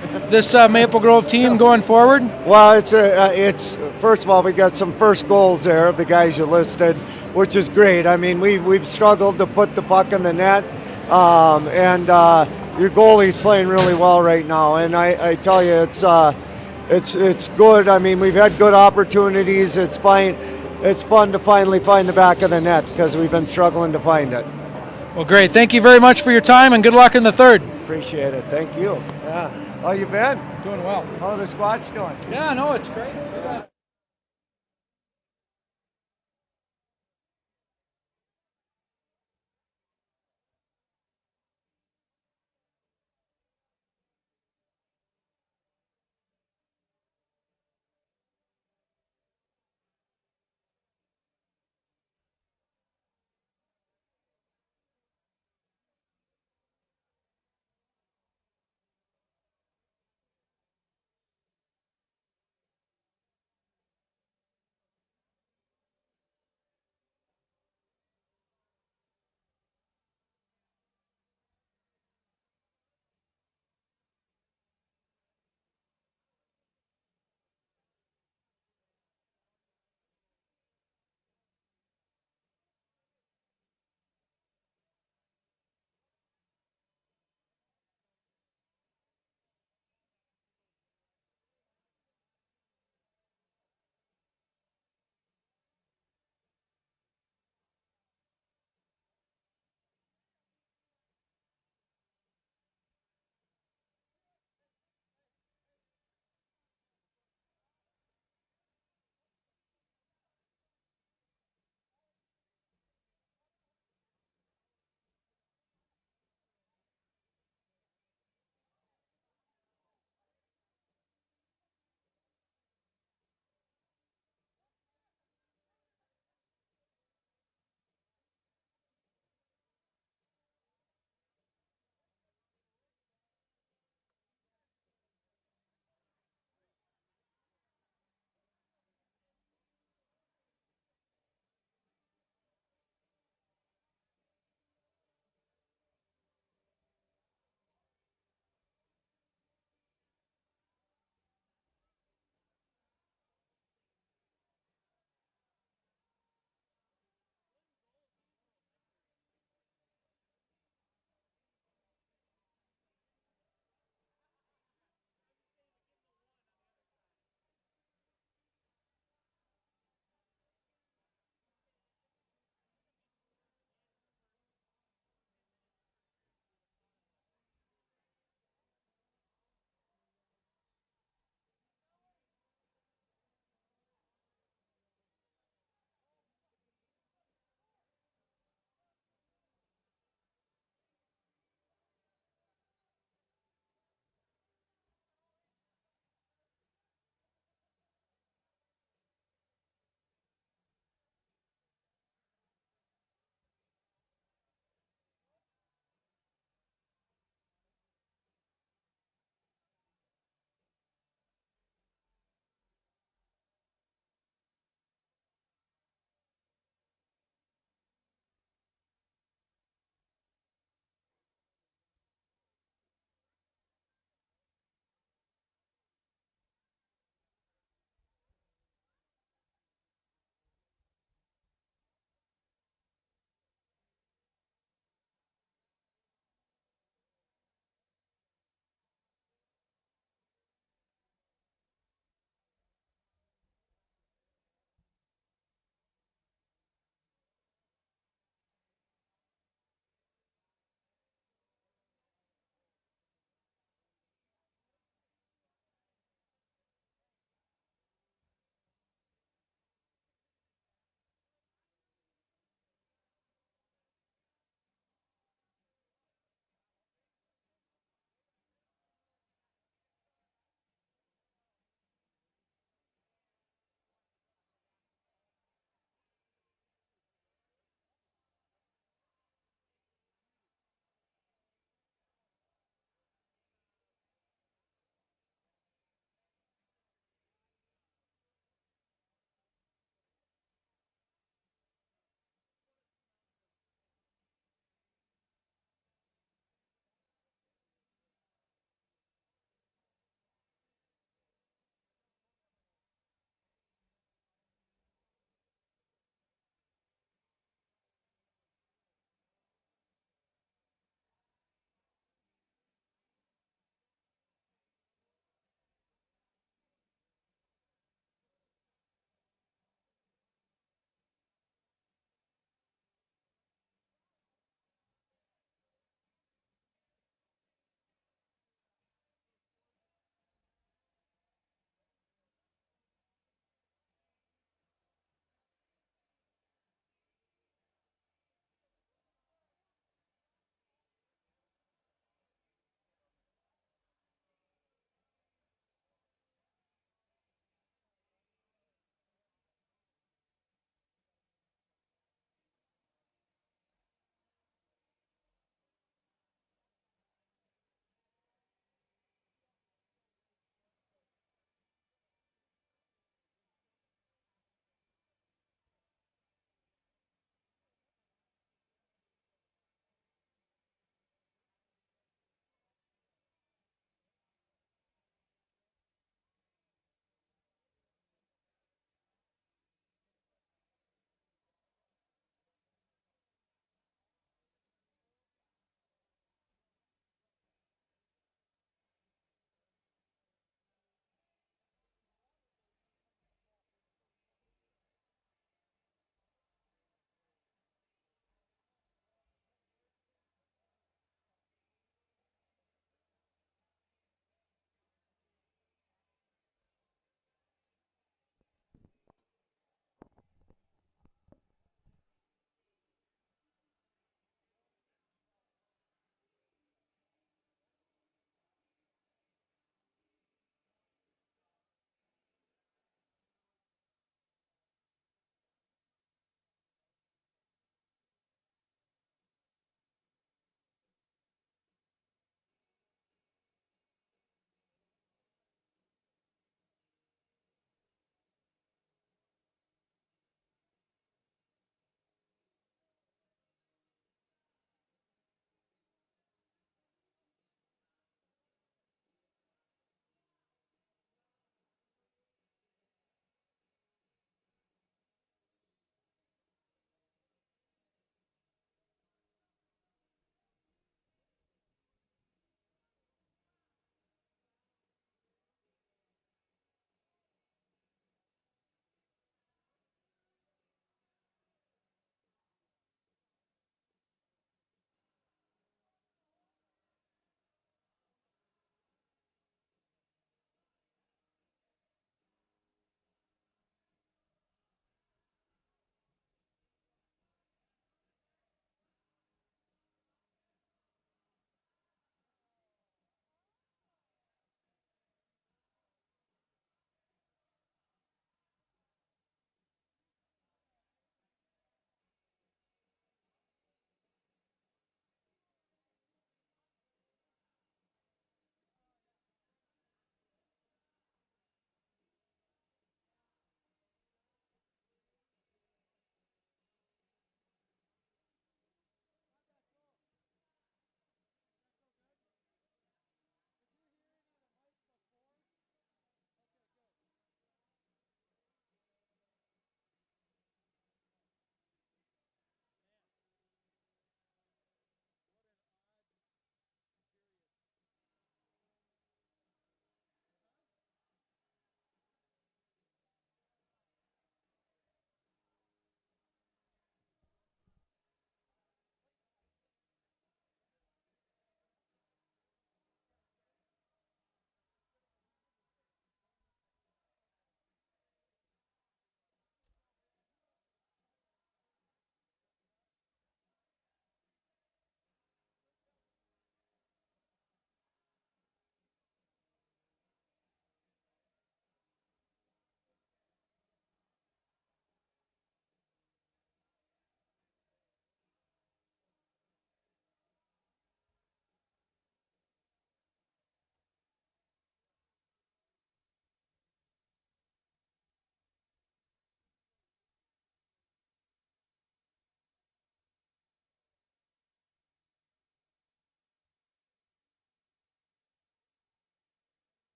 Maple Grove team going forward? Well, it's first of all, we got some first goals there of the guys you listed, which is great. I mean, we've struggled to put the puck in the net, and your goalie's playing really well right now. And I tell you, it's good. I mean, we've had good opportunities. It's fine. It's fun to finally find the back of the net because we've been struggling to find it. Well, great. Thank you very much for your time, and good luck in the third. Appreciate it. Thank you. Yeah. How you been? Doing well. How are the squad's doing? Yeah, no, it's great.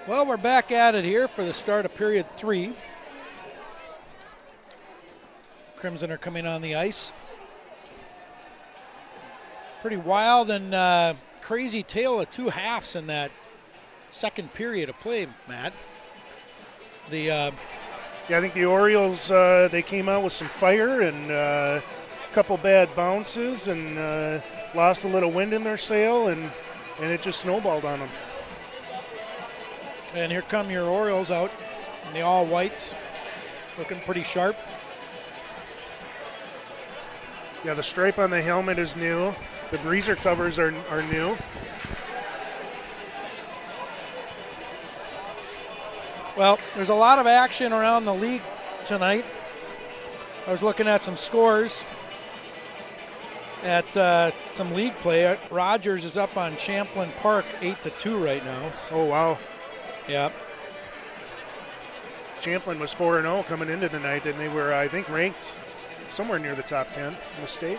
Well, we're back at it here for the start of period 3. Crimson are coming on the ice. Pretty wild and crazy tale of two halves in that second period of play, Matt. Yeah, I think the Orioles, they came out with some fire and a couple bad bounces and lost a little wind in their sail, and it just snowballed on them. And here come your Orioles out in the all whites, looking pretty sharp. Yeah, the stripe on the helmet is new. The breezer covers are new. Well, there's a lot of action around the league tonight. I was looking at some scores at some league play. Rogers is up on Champlain Park 8-2 right now. Oh, wow. Yeah. Champlain was 4-0 coming into tonight, and they were, I think, ranked somewhere near the top 10 in the state.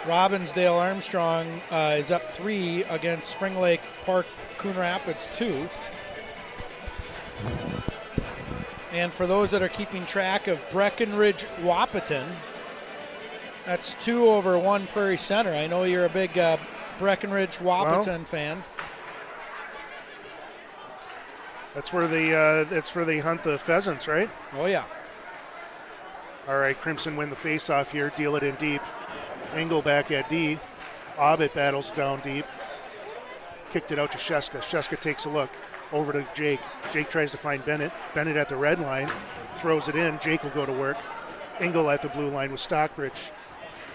Robbinsdale Armstrong is up 3 against Spring Lake Park Coon Rapids 2. And for those that are keeping track of Breckenridge Wahpeton, that's 2 over 1 Prairie Center. I know you're a big Breckenridge Wahpeton fan. That's where they hunt the pheasants, right? Oh, yeah. All right, Crimson win the face-off here, deal it in deep. Engel back at D. Obbett battles down deep. Kicked it out to Sheska. Sheska takes a look. Over to Jake. Jake tries to find Bennett. Bennett at the red line. Throws it in. Jake will go to work. Engel at the blue line with Stockbridge.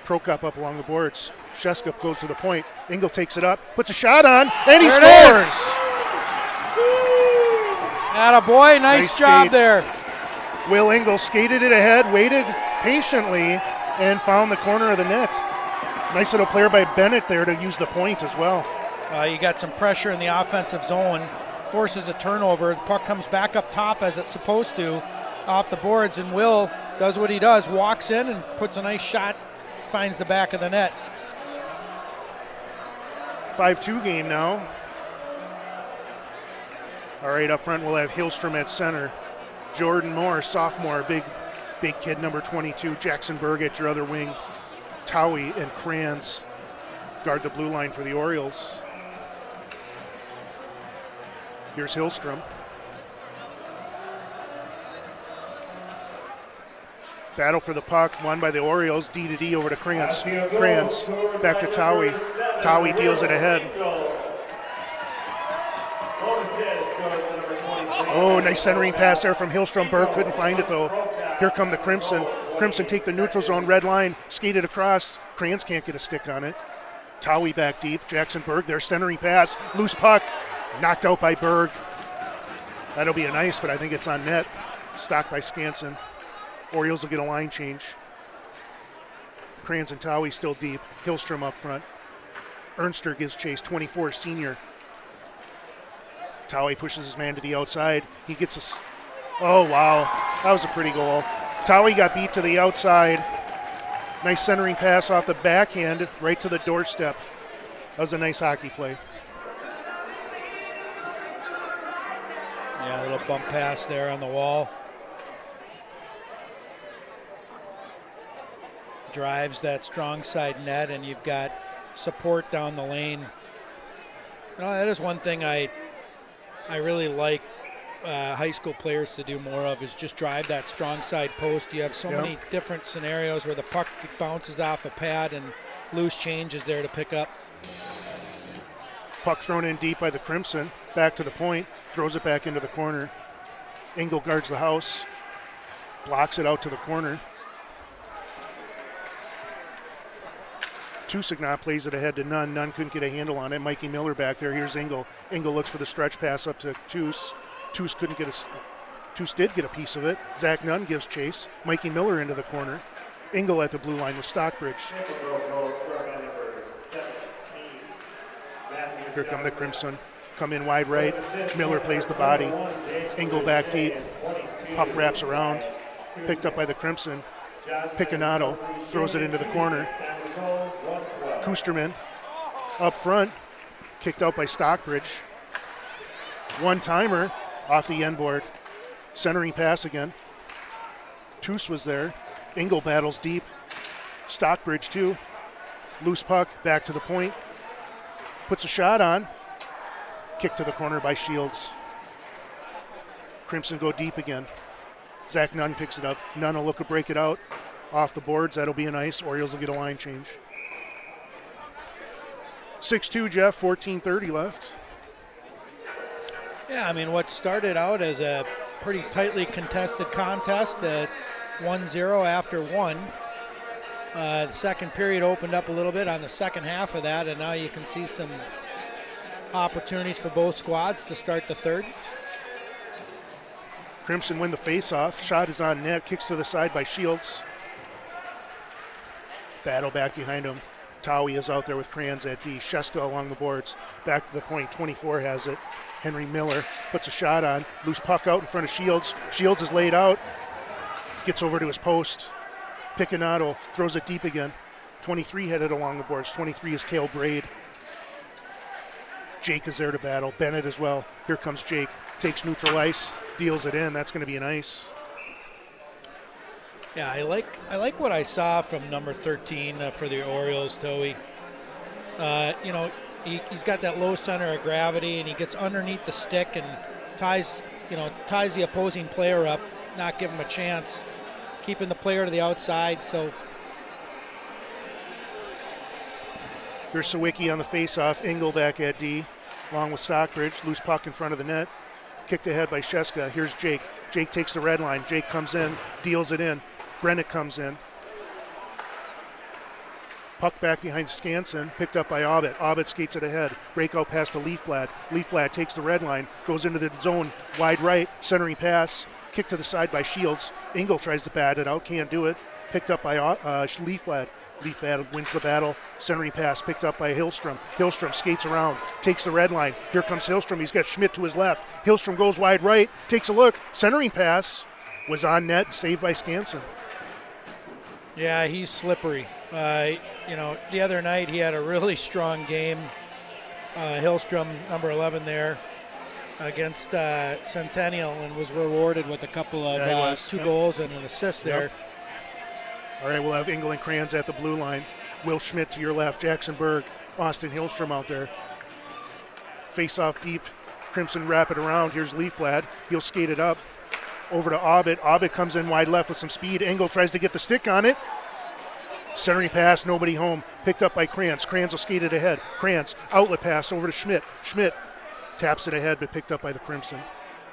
Prokop up along the boards. Sheska goes to the point. Engel takes it up. Puts a shot on. And he scores! Attaboy, nice job there. Will Engel skated it ahead, waited patiently, and found the corner of the net. Nice little player by Bennett there to use the point as well. You got some pressure in the offensive zone, forces a turnover. The puck comes back up top as it's supposed to, off the boards, and Will does what he does, walks in and puts a nice shot, finds the back of the net. 5-2 game now. All right, up front we'll have Hillstrom at center. Jordan Moore, sophomore, big kid, number 22. Jackson Berg at your other wing. Towie and Kranz guard the blue line for the Orioles. Here's Hillstrom. Battle for the puck, won by the Orioles. D to D over to Kranz. Kranz back to Towie. Towie deals it ahead. Oh, nice centering pass there from Hillstrom. Berg couldn't find it though. Here come the Crimson. Crimson take the neutral zone, red line, skated across. Kranz can't get a stick on it. Towie back deep. Jackson Berg there, centering pass. Loose puck, knocked out by Berg. That'll be a nice, but I think it's on net. Stopped by Skansen. Orioles will get a line change. Kranz and Towie still deep. Hillstrom up front. Ernster gives chase, 24, senior. Towie pushes his man to the outside. He gets a... Oh, wow. That was a pretty goal. Towie got beat to the outside. Nice centering pass off the backhand right to the doorstep. That was a nice hockey play. Yeah, a little bump pass there on the wall. Drives that strong side net, and you've got support down the lane. You know, that is one thing I really like high school players to do more of, is just drive that strong side post. You have so many different scenarios where the puck bounces off a pad and loose change is there to pick up. Puck thrown in deep by the Crimson. Back to the point. Throws it back into the corner. Engel guards the house. Blocks it out to the corner. Tusignot plays it ahead to Nunn. Nunn couldn't get a handle on it. Mikey Miller back there. Here's Engel. Engel looks for the stretch pass up to Tus. Tus couldn't get Tus did get a piece of it. Zach Nunn gives chase. Mikey Miller into the corner. Engel at the blue line with Stockbridge. Here come the Crimson. Come in wide right. Miller plays the body. Engel back deep. Puck wraps around. Picked up by the Crimson. Picanato throws it into the corner. Kusterman up front. Kicked out by Stockbridge. One-timer off the end board. Centering pass again. Toos was there. Engel battles deep. Stockbridge too. Loose puck, back to the point. Puts a shot on. Kick to the corner by Shields. Crimson go deep again. Zach Nunn picks it up. Nunn will look to break it out. Off the boards, that'll be a nice. Orioles will get a line change. 6-2, Jeff, 14:30 left. Yeah, I mean, what started out as a pretty tightly contested contest at 1-0 after one. The second period opened up a little bit on the second half of that, and now you can see some opportunities for both squads to start the third. Crimson win the face-off. Shot is on net. Kicks to the side by Shields. Battle back behind him. Towie is out there with Crayons at D. Sheska along the boards. Back to the point. 24 has it. Henry Miller puts a shot on. Loose puck out in front of Shields. Shields is laid out. Gets over to his post. Picanato throws it deep again. 23 headed along the boards. 23 is Cale Braid. Jake is there to battle. Bennett as well. Here comes Jake. Takes neutral ice. Deals it in. That's going to be an ice. Yeah, I like what I saw from number 13 for the Orioles, Towie. He's got that low center of gravity, and he gets underneath the stick and ties the opposing player up, not give him a chance, keeping the player to the outside. So here's Sawicki on the faceoff. Engel back at D, along with Stockbridge. Loose puck in front of the net. Kicked ahead by Sheska. Here's Jake. Jake takes the red line. Jake comes in, deals it in. Brennick comes in. Puck back behind Skansen, picked up by Obbett. Obbett skates it ahead. Breakout pass to Leafblad. Leafblad takes the red line, goes into the zone, wide right, centering pass, kick to the side by Shields. Engel tries to bat it out, can't do it. Picked up by Leafblad. Leafblad wins the battle. Centering pass picked up by Hillstrom. Hillstrom skates around, takes the red line. Here comes Hillstrom. He's got Schmidt to his left. Hillstrom goes wide right, takes a look. Centering pass was on net, saved by Skansen. yeah, he's slippery. The other night he had a really strong game. Hillstrom, number 11 there, against Centennial, and was rewarded with a couple of two goals and an assist there. All right, we'll have Engel and Crayons at the blue line. Will Schmidt to your left. Jackson Berg, Austin Hillstrom out there. Face off deep. Crimson wrap it around. Here's Leafblad. He'll skate it up. Over to Obbett. Obbett comes in wide left with some speed. Engel tries to get the stick on it. Centering pass, nobody home. Picked up by Crayons. Crayons will skate it ahead. Crayons, outlet pass over to Schmidt. Schmidt taps it ahead, but picked up by the Crimson.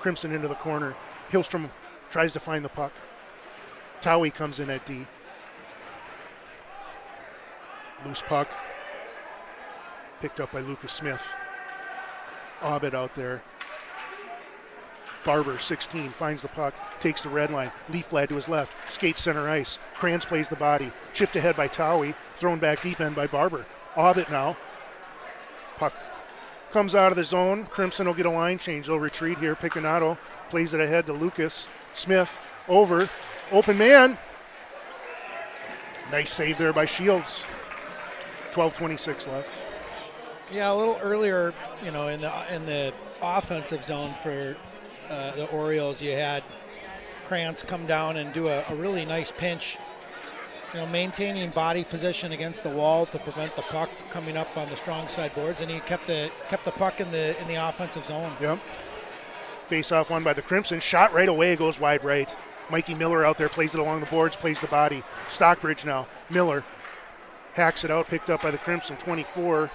Crimson into the corner. Hillstrom tries to find the puck. Towie comes in at D. Loose puck. Picked up by Lucas Smith. Obbett out there. Barber, 16, finds the puck, takes the red line. Leafblad to his left, skates center ice. Crayons plays the body. Chipped ahead by Towie, thrown back deep end by Barber. Obbett now. Puck comes out of the zone. Crimson will get a line change. They'll retreat here. Picanato plays it ahead to Lucas. Smith over. Open man. Nice save there by Shields. 12:26 left. Yeah, a little earlier, in the offensive zone for the Orioles, you had Krantz come down and do a really nice pinch, maintaining body position against the wall to prevent the puck coming up on the strong side boards, and he kept the puck in the offensive zone. Yep. Face off won by the Crimson. Shot right away, goes wide right. Mikey Miller out there plays it along the boards, plays the body. Stockbridge now. Miller hacks it out, picked up by the Crimson. 24.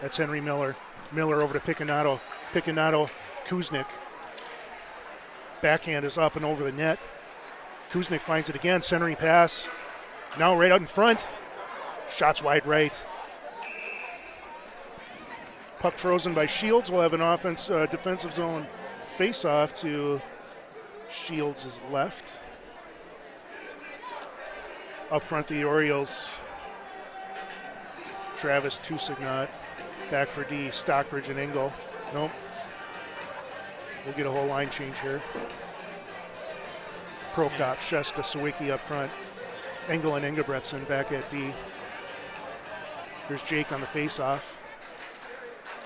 That's Henry Miller. Miller over to Picanato. Picanato, Kuznick. Backhand is up and over the net. Kuznick finds it again. Centering pass. Now right out in front. Shots wide right. Puck frozen by Shields. We'll have an defensive zone face-off to Shields' left. Up front, the Orioles. Travis Tusignot. Back for D. Stockbridge and Engel. Nope. We'll get a whole line change here. Prokop, Sheska, Sawicki up front. Engel and Engebretson back at D. There's Jake on the face-off.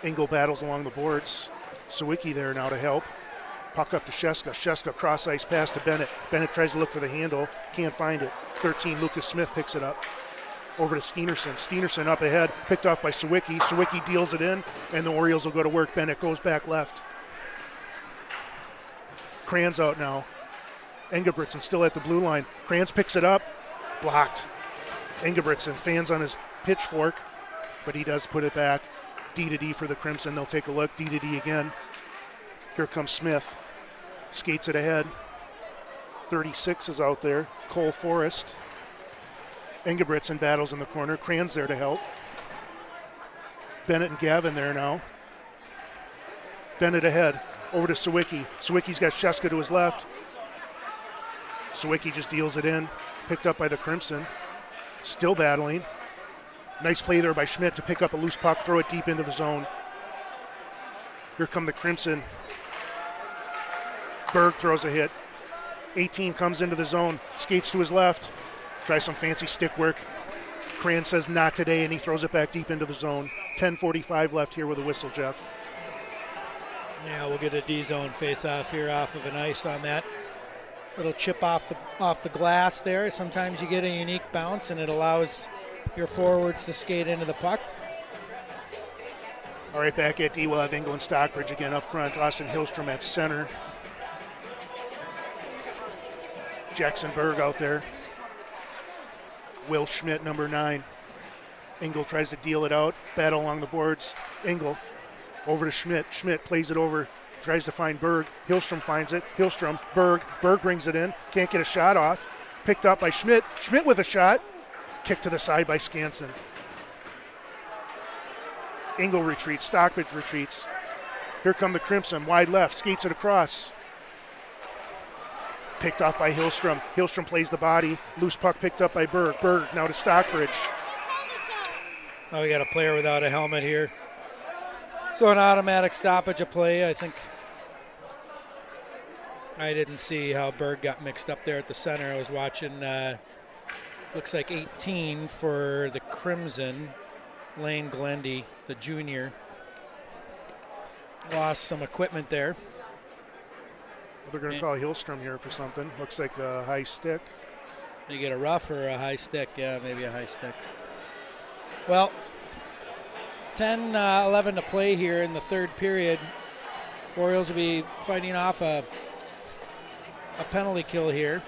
Engel battles along the boards. Sawicki there now to help. Puck up to Sheska. Sheska cross ice pass to Bennett. Bennett tries to look for the handle. Can't find it. 13, Lucas Smith picks it up. Over to Steenerson. Steenerson up ahead. Picked off by Sawicki. Sawicki deals it in, and the Orioles will go to work. Bennett goes back left. Kranz out now. Engebretson still at the blue line. Kranz picks it up. Blocked. Engebretson fans on his pitchfork, but he does put it back. D to D for the Crimson. They'll take a look. D to D again. Here comes Smith. Skates it ahead. 36 is out there. Cole Forrest. Engebretson battles in the corner. Kranz there to help. Bennett and Gavin there now. Bennett ahead. Over to Sawicki. Sawicki's got Sheska to his left. Sawicki just deals it in. Picked up by the Crimson. Still battling. Nice play there by Schmidt to pick up a loose puck, throw it deep into the zone. Here come the Crimson. Berg throws a hit. 18 comes into the zone, skates to his left, tries some fancy stick work. Kranz says not today, and he throws it back deep into the zone. 10:45 left here with a whistle, Jeff. Yeah, we'll get a D-zone face-off here off of an ice on that. Little chip off the glass there. Sometimes you get a unique bounce, and it allows your forwards to skate into the puck. All right, back at D, we'll have England Stockbridge again up front. Austin Hillstrom at center. Jackson Berg out there. Will Schmidt, number 9. Engel tries to deal it out. Battle along the boards. Engel over to Schmidt. Schmidt plays it over. Tries to find Berg. Hillstrom finds it. Hillstrom, Berg. Berg brings it in. Can't get a shot off. Picked up by Schmidt. Schmidt with a shot. Kicked to the side by Skansen. Engel retreats. Stockbridge retreats. Here come the Crimson. Wide left. Skates it across. Picked off by Hillstrom. Hillstrom plays the body. Loose puck picked up by Berg. Berg now to Stockbridge. Oh, we got a player without a helmet here. So an automatic stoppage of play. I think I didn't see how Berg got mixed up there at the center. I was watching, looks like 18 for the Crimson. Lane Glendy, the junior. Lost some equipment there. They're going to call Hillstrom here for something. Looks like a high stick. You get a rough or a high stick? Yeah, maybe a high stick. Well, 10-11 to play here in the third period. Orioles will be fighting off a penalty kill here.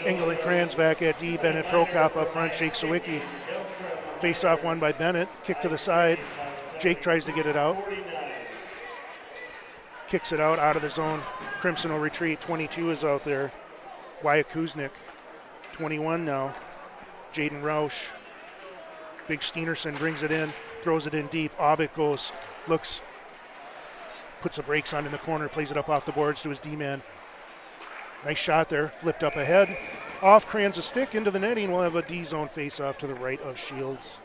Engel and Kranz back at D. Bennett Prokop up front. Jake Sawicki. Face off one by Bennett. Kick to the side. Jake tries to get it out. Kicks it out of the zone. Crimson will retreat. 22 is out there. Wyatt Kuznick. 21 now. Jaden Roush. Big Steenerson brings it in. Throws it in deep. Aubit goes. Looks. Puts the brakes on in the corner. Plays it up off the boards to his D-man. Nice shot there. Flipped up ahead. Off Kranz's stick into the netting. We'll have a D-zone face-off to the right of Shields.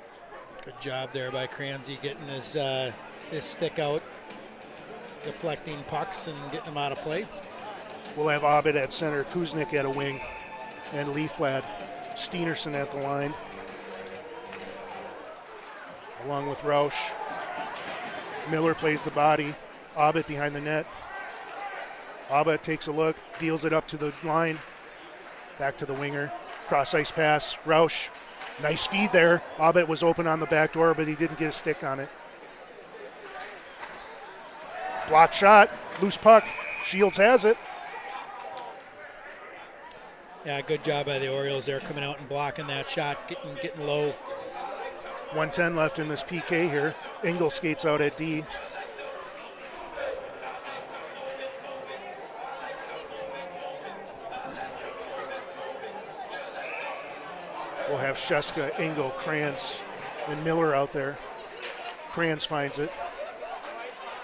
Good job there by Kranzy getting his stick out, deflecting pucks and getting them out of play. We'll have Aubit at center, Kuznick at a wing, and Leafblad. Steenerson at the line, along with Roush. Miller plays the body. Aubit behind the net. Aubit takes a look, deals it up to the line. Back to the winger. Cross ice pass. Roush. Nice feed there. Aubit was open on the back door, but he didn't get a stick on it. Block shot. Loose puck. Shields has it. Yeah, good job by the Orioles there, coming out and blocking that shot, getting low. 1:10 left in this PK here. Engel skates out at D. We'll have Sheska, Engel, Kranz, and Miller out there. Kranz finds it.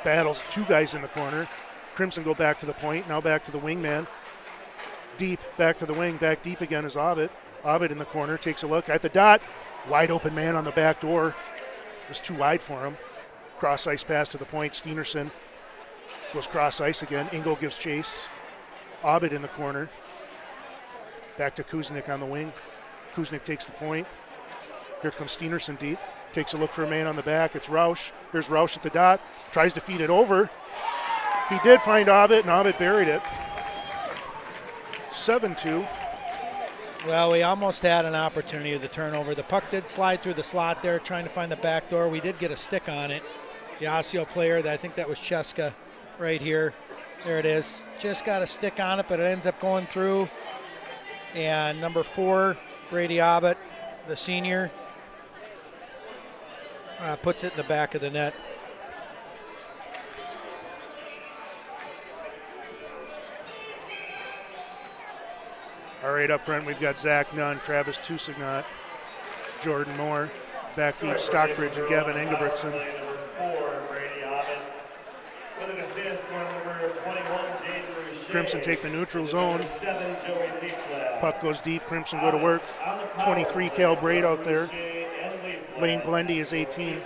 Battles two guys in the corner. Crimson go back to the point, now back to the wingman. Deep, back to the wing, back deep again is Aubit. Aubit in the corner, takes a look at the dot. Wide open man on the back door. It was too wide for him. Cross ice pass to the point. Steenerson goes cross ice again. Engel gives chase. Aubit in the corner. Back to Kuznick on the wing. Kuznick takes the point. Here comes Steenerson deep. Takes a look for a man on the back. It's Roush. Here's Roush at the dot. Tries to feed it over. He did find Obbett, and Obbett buried it. 7-2. Well, we almost had an opportunity of the turnover. The puck did slide through the slot there, trying to find the back door. We did get a stick on it. The Osseo player, I think that was Cheska right here. There it is. Just got a stick on it, but it ends up going through. And number 4, Brady Obbett, the senior, puts it in the back of the net. All right, up front we've got Zach Nunn, Travis Tusignot, Jordan Moore, back deep Stockbridge and Gavin Engelbretson. Number 4, Brady Obbett. With an assist for number 21, Jaden Boucher. Crimson take the neutral zone. Number 7, Joey Leaflet. Puck goes deep. Crimson go to work. 23, Cal Braid out there. Lane Glendy is 18.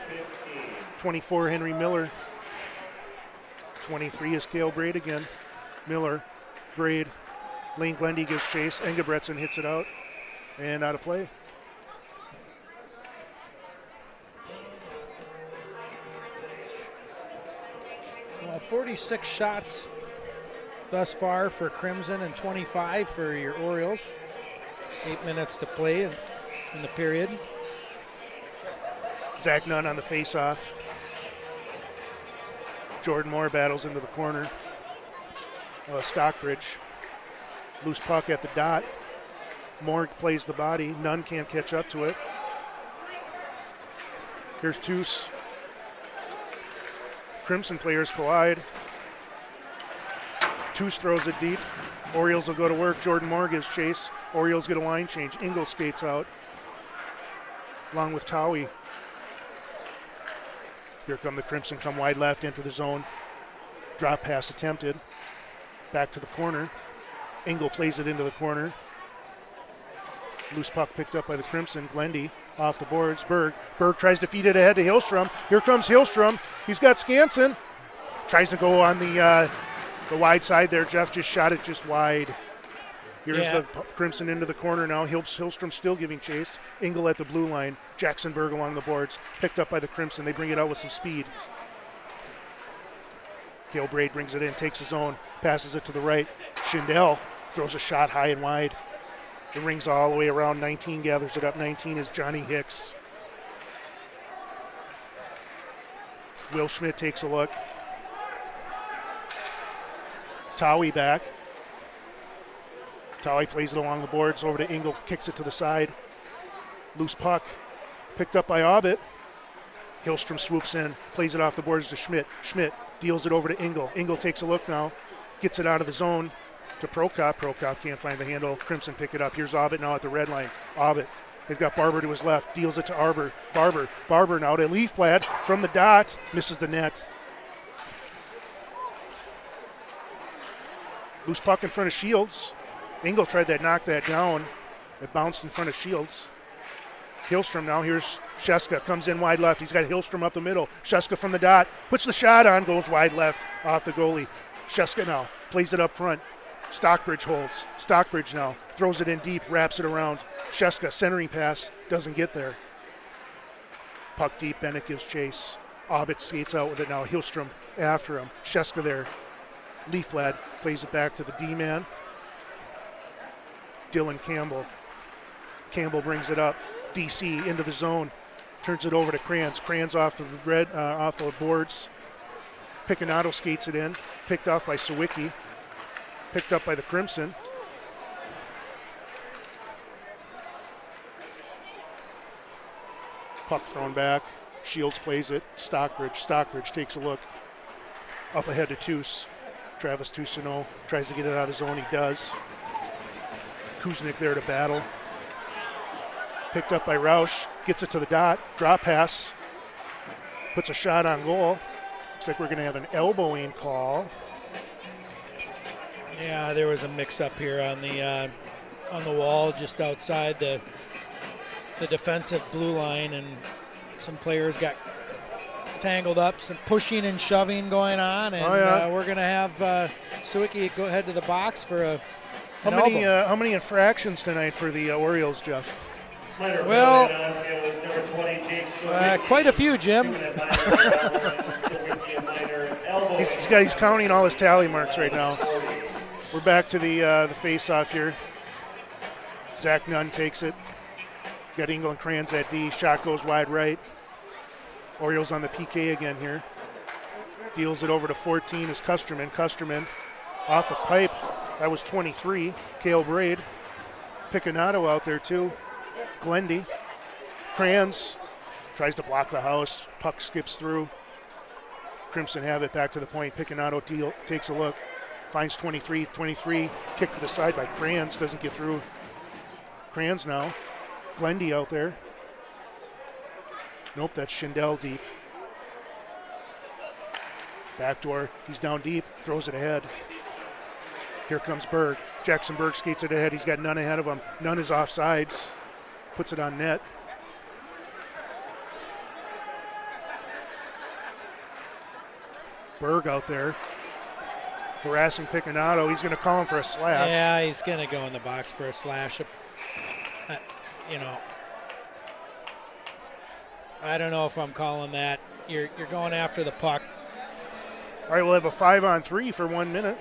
24, Henry Miller. 23 is Cal Braid again. Miller, Braid. Lane Glendy gives chase. Engelbretson hits it out. And out of play. 46 shots thus far for Crimson and 25 for your Orioles. 8 minutes to play in the period. Zach Nunn on the face-off. Jordan Moore battles into the corner. Stockbridge. Loose puck at the dot. Moore plays the body. Nunn can't catch up to it. Here's Toos. Crimson players collide. Toos throws it deep. Orioles will go to work. Jordan Moore gives chase. Orioles get a line change. Ingle skates out along with Towie. Here come the Crimson, come wide left, enter the zone. Drop pass attempted. Back to the corner. Ingle plays it into the corner. Loose puck picked up by the Crimson. Glendy off the boards. Berg tries to feed it ahead to Hillstrom. Here comes Hillstrom. He's got Skansen. Tries to go on the wide side there. Jeff just shot it just wide. Here's the Crimson into the corner now. Hillstrom still giving chase. Ingle at the blue line. Jackson Berg along the boards. Picked up by the Crimson. They bring it out with some speed. Cale Braid brings it in, takes his own, passes it to the right. Schindel throws a shot high and wide. It rings all the way around. 19 gathers it up. 19 is Johnny Hicks. Will Schmidt takes a look. Towie back. Towie plays it along the boards over to Ingle, kicks it to the side. Loose puck picked up by Obbett. Hillstrom swoops in, plays it off the boards to Schmidt. Schmidt deals it over to Ingle. Ingle takes a look now, gets it out of the zone to Prokop. Prokop can't find the handle. Crimson pick it up. Here's Obbett now at the red line. Obbett has got Barber to his left, deals it to Arbor. Barber now to Leafblad from the dot, misses the net. Loose puck in front of Shields. Ingle tried that, knock that down. It bounced in front of Shields. Hillstrom now, here's Sheska, comes in wide left. He's got Hillstrom up the middle. Sheska from the dot, puts the shot on, goes wide left off the goalie. Sheska now plays it up front. Stockbridge holds. Stockbridge now throws it in deep, wraps it around. Sheska, centering pass, doesn't get there. Puck deep, Bennett gives chase. Obbett skates out with it now. Hillstrom after him. Sheska there. Leafblad plays it back to the D-man. Dylan Campbell. Campbell brings it up. DC into the zone. Turns it over to Kranz. Kranz off the boards. Picanato skates it in. Picked off by Sawicki. Picked up by the Crimson. Puck thrown back. Shields plays it. Stockbridge takes a look. Up ahead to Toos. Travis Toussaint tries to get it out of zone. He does. Kuznick there to battle. Picked up by Roush. Gets it to the dot. Drop pass. Puts a shot on goal. Looks like we're going to have an elbowing call. Yeah, there was a mix-up here on the wall just outside the defensive blue line, and some players got tangled up, some pushing and shoving going on, and we're going to have Sawicki go ahead to the box for a How many infractions tonight for the Orioles, Jeff? Well, Osseo is number 20, Jake quite a few, Jim. He's counting all his tally marks right now. We're back to the face-off here. Zach Nunn takes it. Got Engel and Kranz at D. Shot goes wide right. Orioles on the PK again here. Deals it over to 14 is Custerman. Custerman off the pipe. That was 23. Cale Braid. Picanato out there too. Glendy. Kranz tries to block the house. Puck skips through. Crimson have it back to the point. Picanato takes a look. Finds 23. 23. Kick to the side by Kranz. Doesn't get through. Kranz now. Glendy out there. Nope, that's Schindel deep. Backdoor. He's down deep. Throws it ahead. Here comes Berg. Jackson Berg skates it ahead. He's got Nunn ahead of him. Nunn is offsides. Puts it on net. Berg out there. Harassing Picanato. He's going to call him for a slash. Yeah, he's going to go in the box for a slash. I don't know if I'm calling that. You're going after the puck. All right, we'll have a 5-on-3 for 1 minute.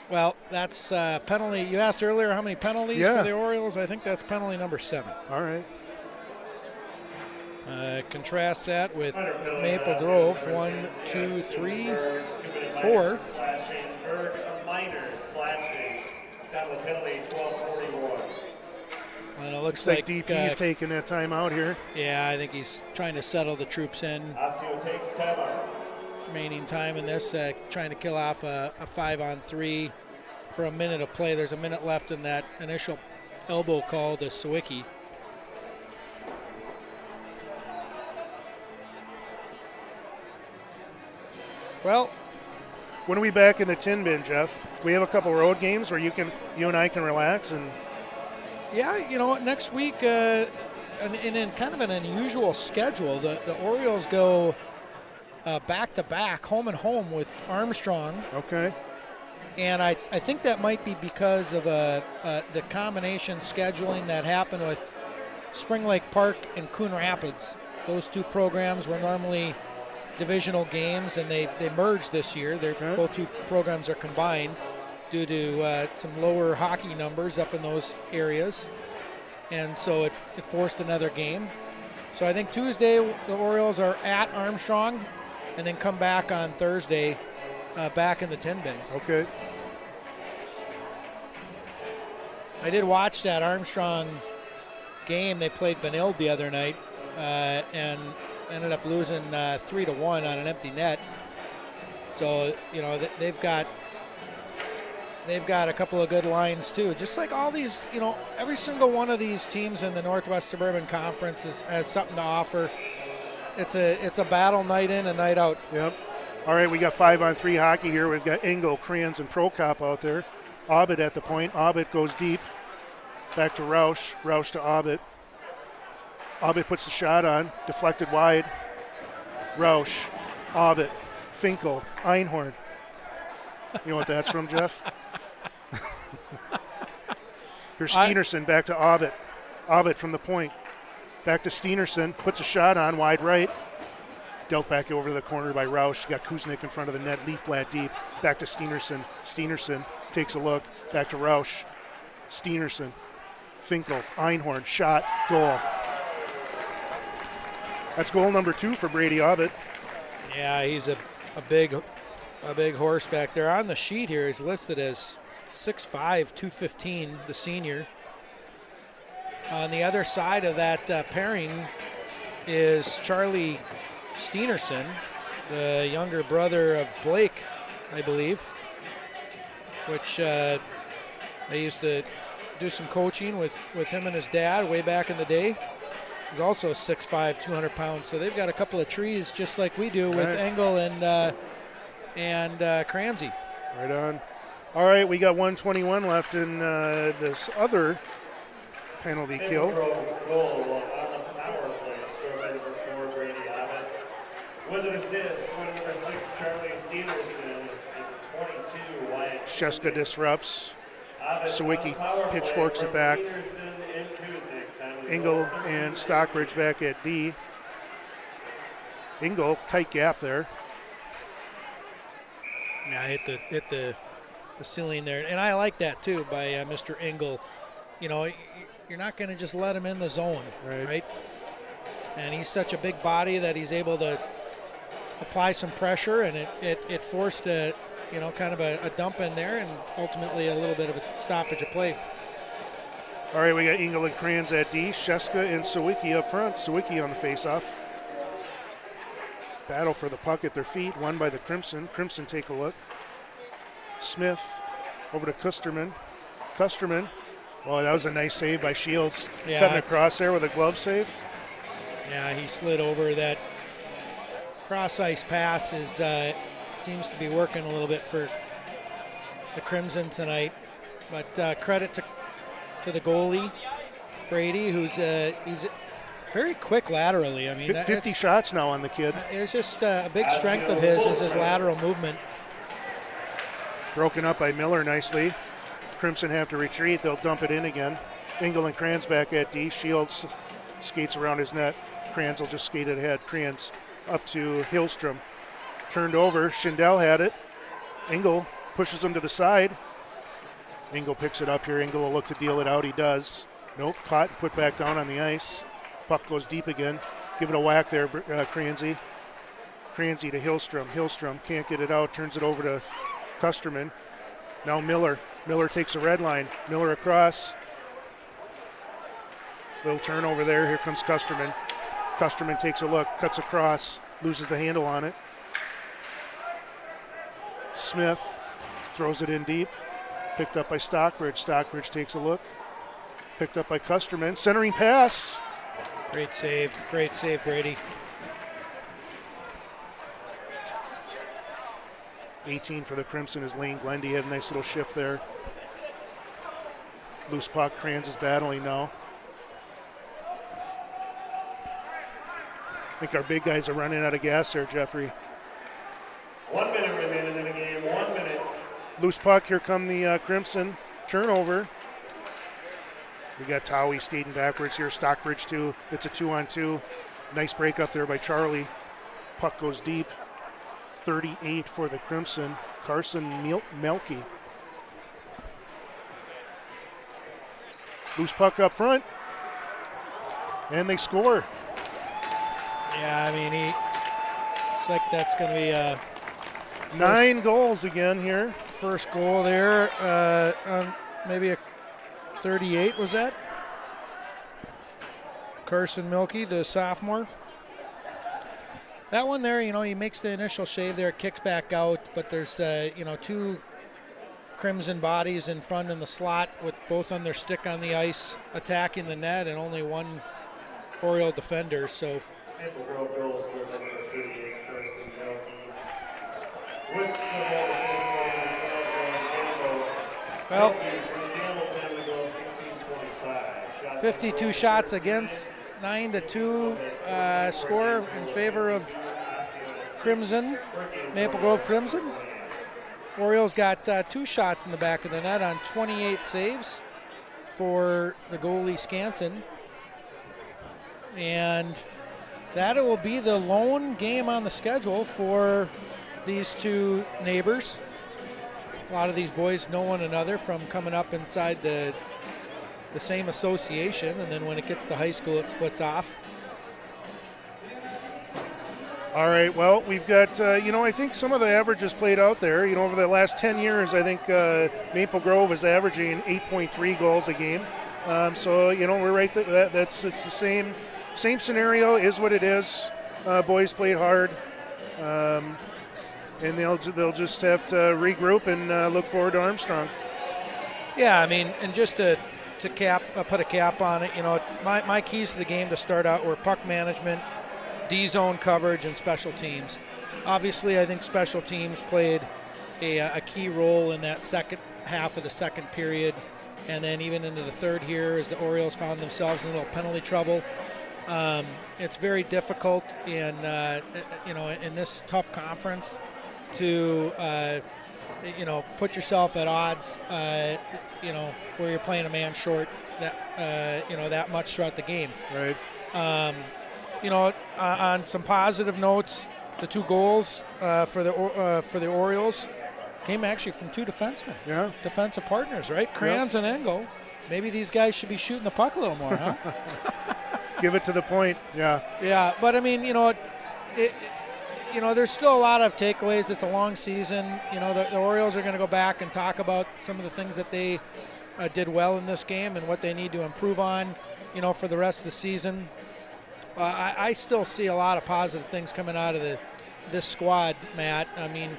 Well, that's penalty. You asked earlier how many penalties for the Orioles. I think that's penalty number 7. All right. Contrast that with Maple Grove. 1, 2, 3, 4. Slashing, Berg a minor slashing. Time of the penalty, 12:41. And it looks like DP's taking that time out here. Yeah, I think he's trying to settle the troops in. Osseo takes time out. Remaining time in this, trying to kill off a 5-on-3 for a minute of play. There's a minute left in that initial elbow call to Sawicki. Well, when are we back in the tin bin, Jeff? We have a couple road games where you and I can relax and. Yeah, you know what? Next week, in kind of an unusual schedule, the Orioles go back-to-back, home and home with Armstrong. Okay. And I think that might be because of the combination scheduling that happened with Spring Lake Park and Coon Rapids. Those two programs were normally divisional games, and they merged this year. Both two programs are combined due to some lower hockey numbers up in those areas. And so it forced another game. So I think Tuesday the Orioles are at Armstrong and then come back on Thursday back in the tin bin. Okay. I did watch that Armstrong game. They played Benilde the other night and ended up losing 3-1 on an empty net. So, you know, they've got a couple of good lines too. Just like all these, you know, every single one of these teams in the Northwest Suburban Conference has something to offer. It's a battle night in and night out. Yep. All right, we got 5-on-3 hockey here. We've got Engel, Kranz, and Prokop out there. Abbott at the point. Abbott goes deep. Back to Roush. Roush to Abbott. Abbott puts the shot on. Deflected wide. Roush. Abbott. Finkel. Einhorn. You know what that's from, Jeff? Here's Steenerson back to Abbott. Abbott from the point. Back to Steenerson. Puts a shot on wide right. Dealt back over to the corner by Roush. Got Kuznick in front of the net. Leaf flat deep. Back to Steenerson. Steenerson takes a look. Back to Roush. Steenerson. Finkel. Einhorn. Shot. Goal. That's goal number 2 for Brady Abbott. Yeah, he's a big horse back there. On the sheet here, he's listed as 6'5", 215, the senior. On the other side of that pairing is Charlie Steenerson, the younger brother of Blake, I believe, which I used to do some coaching with him and his dad way back in the day. He's also 6'5", 200 pounds. So they've got a couple of trees just like we do with Engel and Kranzy. Right on. All right, we got 1:21 left in this other penalty kill. Goal on the power play, scored by number 4, Brady Abbott. With an assist, point number 6, Charlie Steenerson, and 22, Wyatt. Sheska disrupts. Sawicki pitchforks it back. Engel and Stockbridge back at D. Engel, tight gap there. Yeah, hit the ceiling there, and I like that too by Mr. Engel. You know, you're not going to just let him in the zone, right? And he's such a big body that he's able to apply some pressure, and it forced a, you know, kind of a dump in there, and ultimately a little bit of a stoppage of play. All right, we got Engel and Kranz at D. Sheska and Sawicki up front. Sawicki on the faceoff. Battle for the puck at their feet, won by the Crimson. Crimson take a look. Smith over to Kusterman. Kusterman. Oh, that was a nice save by Shields. Yeah. Cutting across there with a glove save. Yeah, he slid over. That cross-ice pass seems to be working a little bit for the Crimson tonight. But credit to the goalie, Brady, he's very quick laterally. I mean, 50 shots now on the kid. It's just a big strength of his is his lateral movement. Broken up by Miller nicely. Crimson have to retreat. They'll dump it in again. Engel and Kranz back at D. Shields skates around his net. Kranz will just skate it ahead. Kranz up to Hillstrom. Turned over. Schindel had it. Engel pushes him to the side. Engel picks it up here. Engel will look to deal it out. He does. Nope. Caught and put back down on the ice. Puck goes deep again. Give it a whack there, Kranzy. Kranzy to Hillstrom. Hillstrom can't get it out. Turns it over to Kusterman. Now Miller. Miller takes a red line. Miller across. Little turnover there. Here comes Kusterman. Kusterman takes a look. Cuts across. Loses the handle on it. Smith throws it in deep. Picked up by Stockbridge. Stockbridge takes a look. Picked up by Kusterman. Centering pass. Great save, Brady. 18 for the Crimson is Lane Glendy. Had a nice little shift there. Loose puck. Kranz is battling now. I think our big guys are running out of gas there, Jeffrey. 1 minute remaining in the game. 1 minute. Loose puck. Here come the Crimson. Turnover. We got Towie skating backwards here. Stockbridge too. It's a 2-on-2. Nice break up there by Charlie. Puck goes deep. 38 for the Crimson. Carson Melky. Loose puck up front. And they score. Yeah, I mean, it's like that's going to be 9 goals again here. First goal there. Maybe a 38 was that? Carson Milky, the sophomore. That one there, you know, he makes the initial shave there, kicks back out, but there's, you know, 2 Crimson bodies in front in the slot with both on their stick on the ice attacking the net and only 1 Oriole defender, so. Maple Grove goals for number 38, Carson Melky. With the Well, 52 shots against, 9-2 score in favor of Crimson, Maple Grove Crimson. Orioles got 2 shots in the back of the net on 28 saves for the goalie Skansen. And that will be the lone game on the schedule for these 2 neighbors. A lot of these boys know one another from coming up inside the same association, and then when it gets to high school, it splits off. All right, well, we've got, you know, I think some of the averages played out there. You know, over the last 10 years, I think Maple Grove is averaging 8.3 goals a game. So, you know, we're right there. It's the same scenario, is what it is. Boys played hard. And they'll just have to regroup and look forward to Armstrong. Yeah, I mean, and just to put a cap on it, you know, my keys to the game to start out were puck management, D-zone coverage, and special teams. Obviously, I think special teams played a key role in that second half of the second period, and then even into the third here as the Orioles found themselves in a little penalty trouble. It's very difficult in you know, in this tough conference to put yourself at odds, where you're playing a man short that much throughout the game. Right. On some positive notes, the 2 goals for the Orioles came actually from 2 defensemen. Yeah. Defensive partners, right? Kranz and Engel. Maybe these guys should be shooting the puck a little more, huh? Give it to the point. Yeah. Yeah, but I mean, there's still a lot of takeaways. It's a long season. The Orioles are going to go back and talk about some of the things that they did well in this game and what they need to improve on, for the rest of the season. I still see a lot of positive things coming out of this squad, Matt. I mean,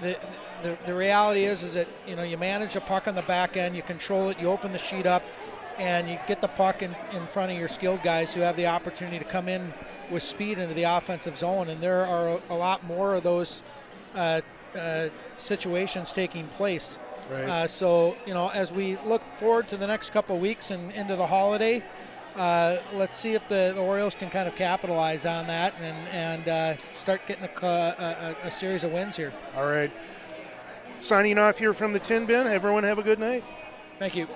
the reality is that, you manage a puck on the back end, you control it, you open the sheet up, and you get the puck in front of your skilled guys who have the opportunity to come in with speed into the offensive zone, and there are a lot more of those situations taking place. Right. So, as we look forward to the next couple of weeks and into the holiday, let's see if the Orioles can kind of capitalize on that and start getting a series of wins here. All right. Signing off here from the Tin Bin. Everyone have a good night. Thank you.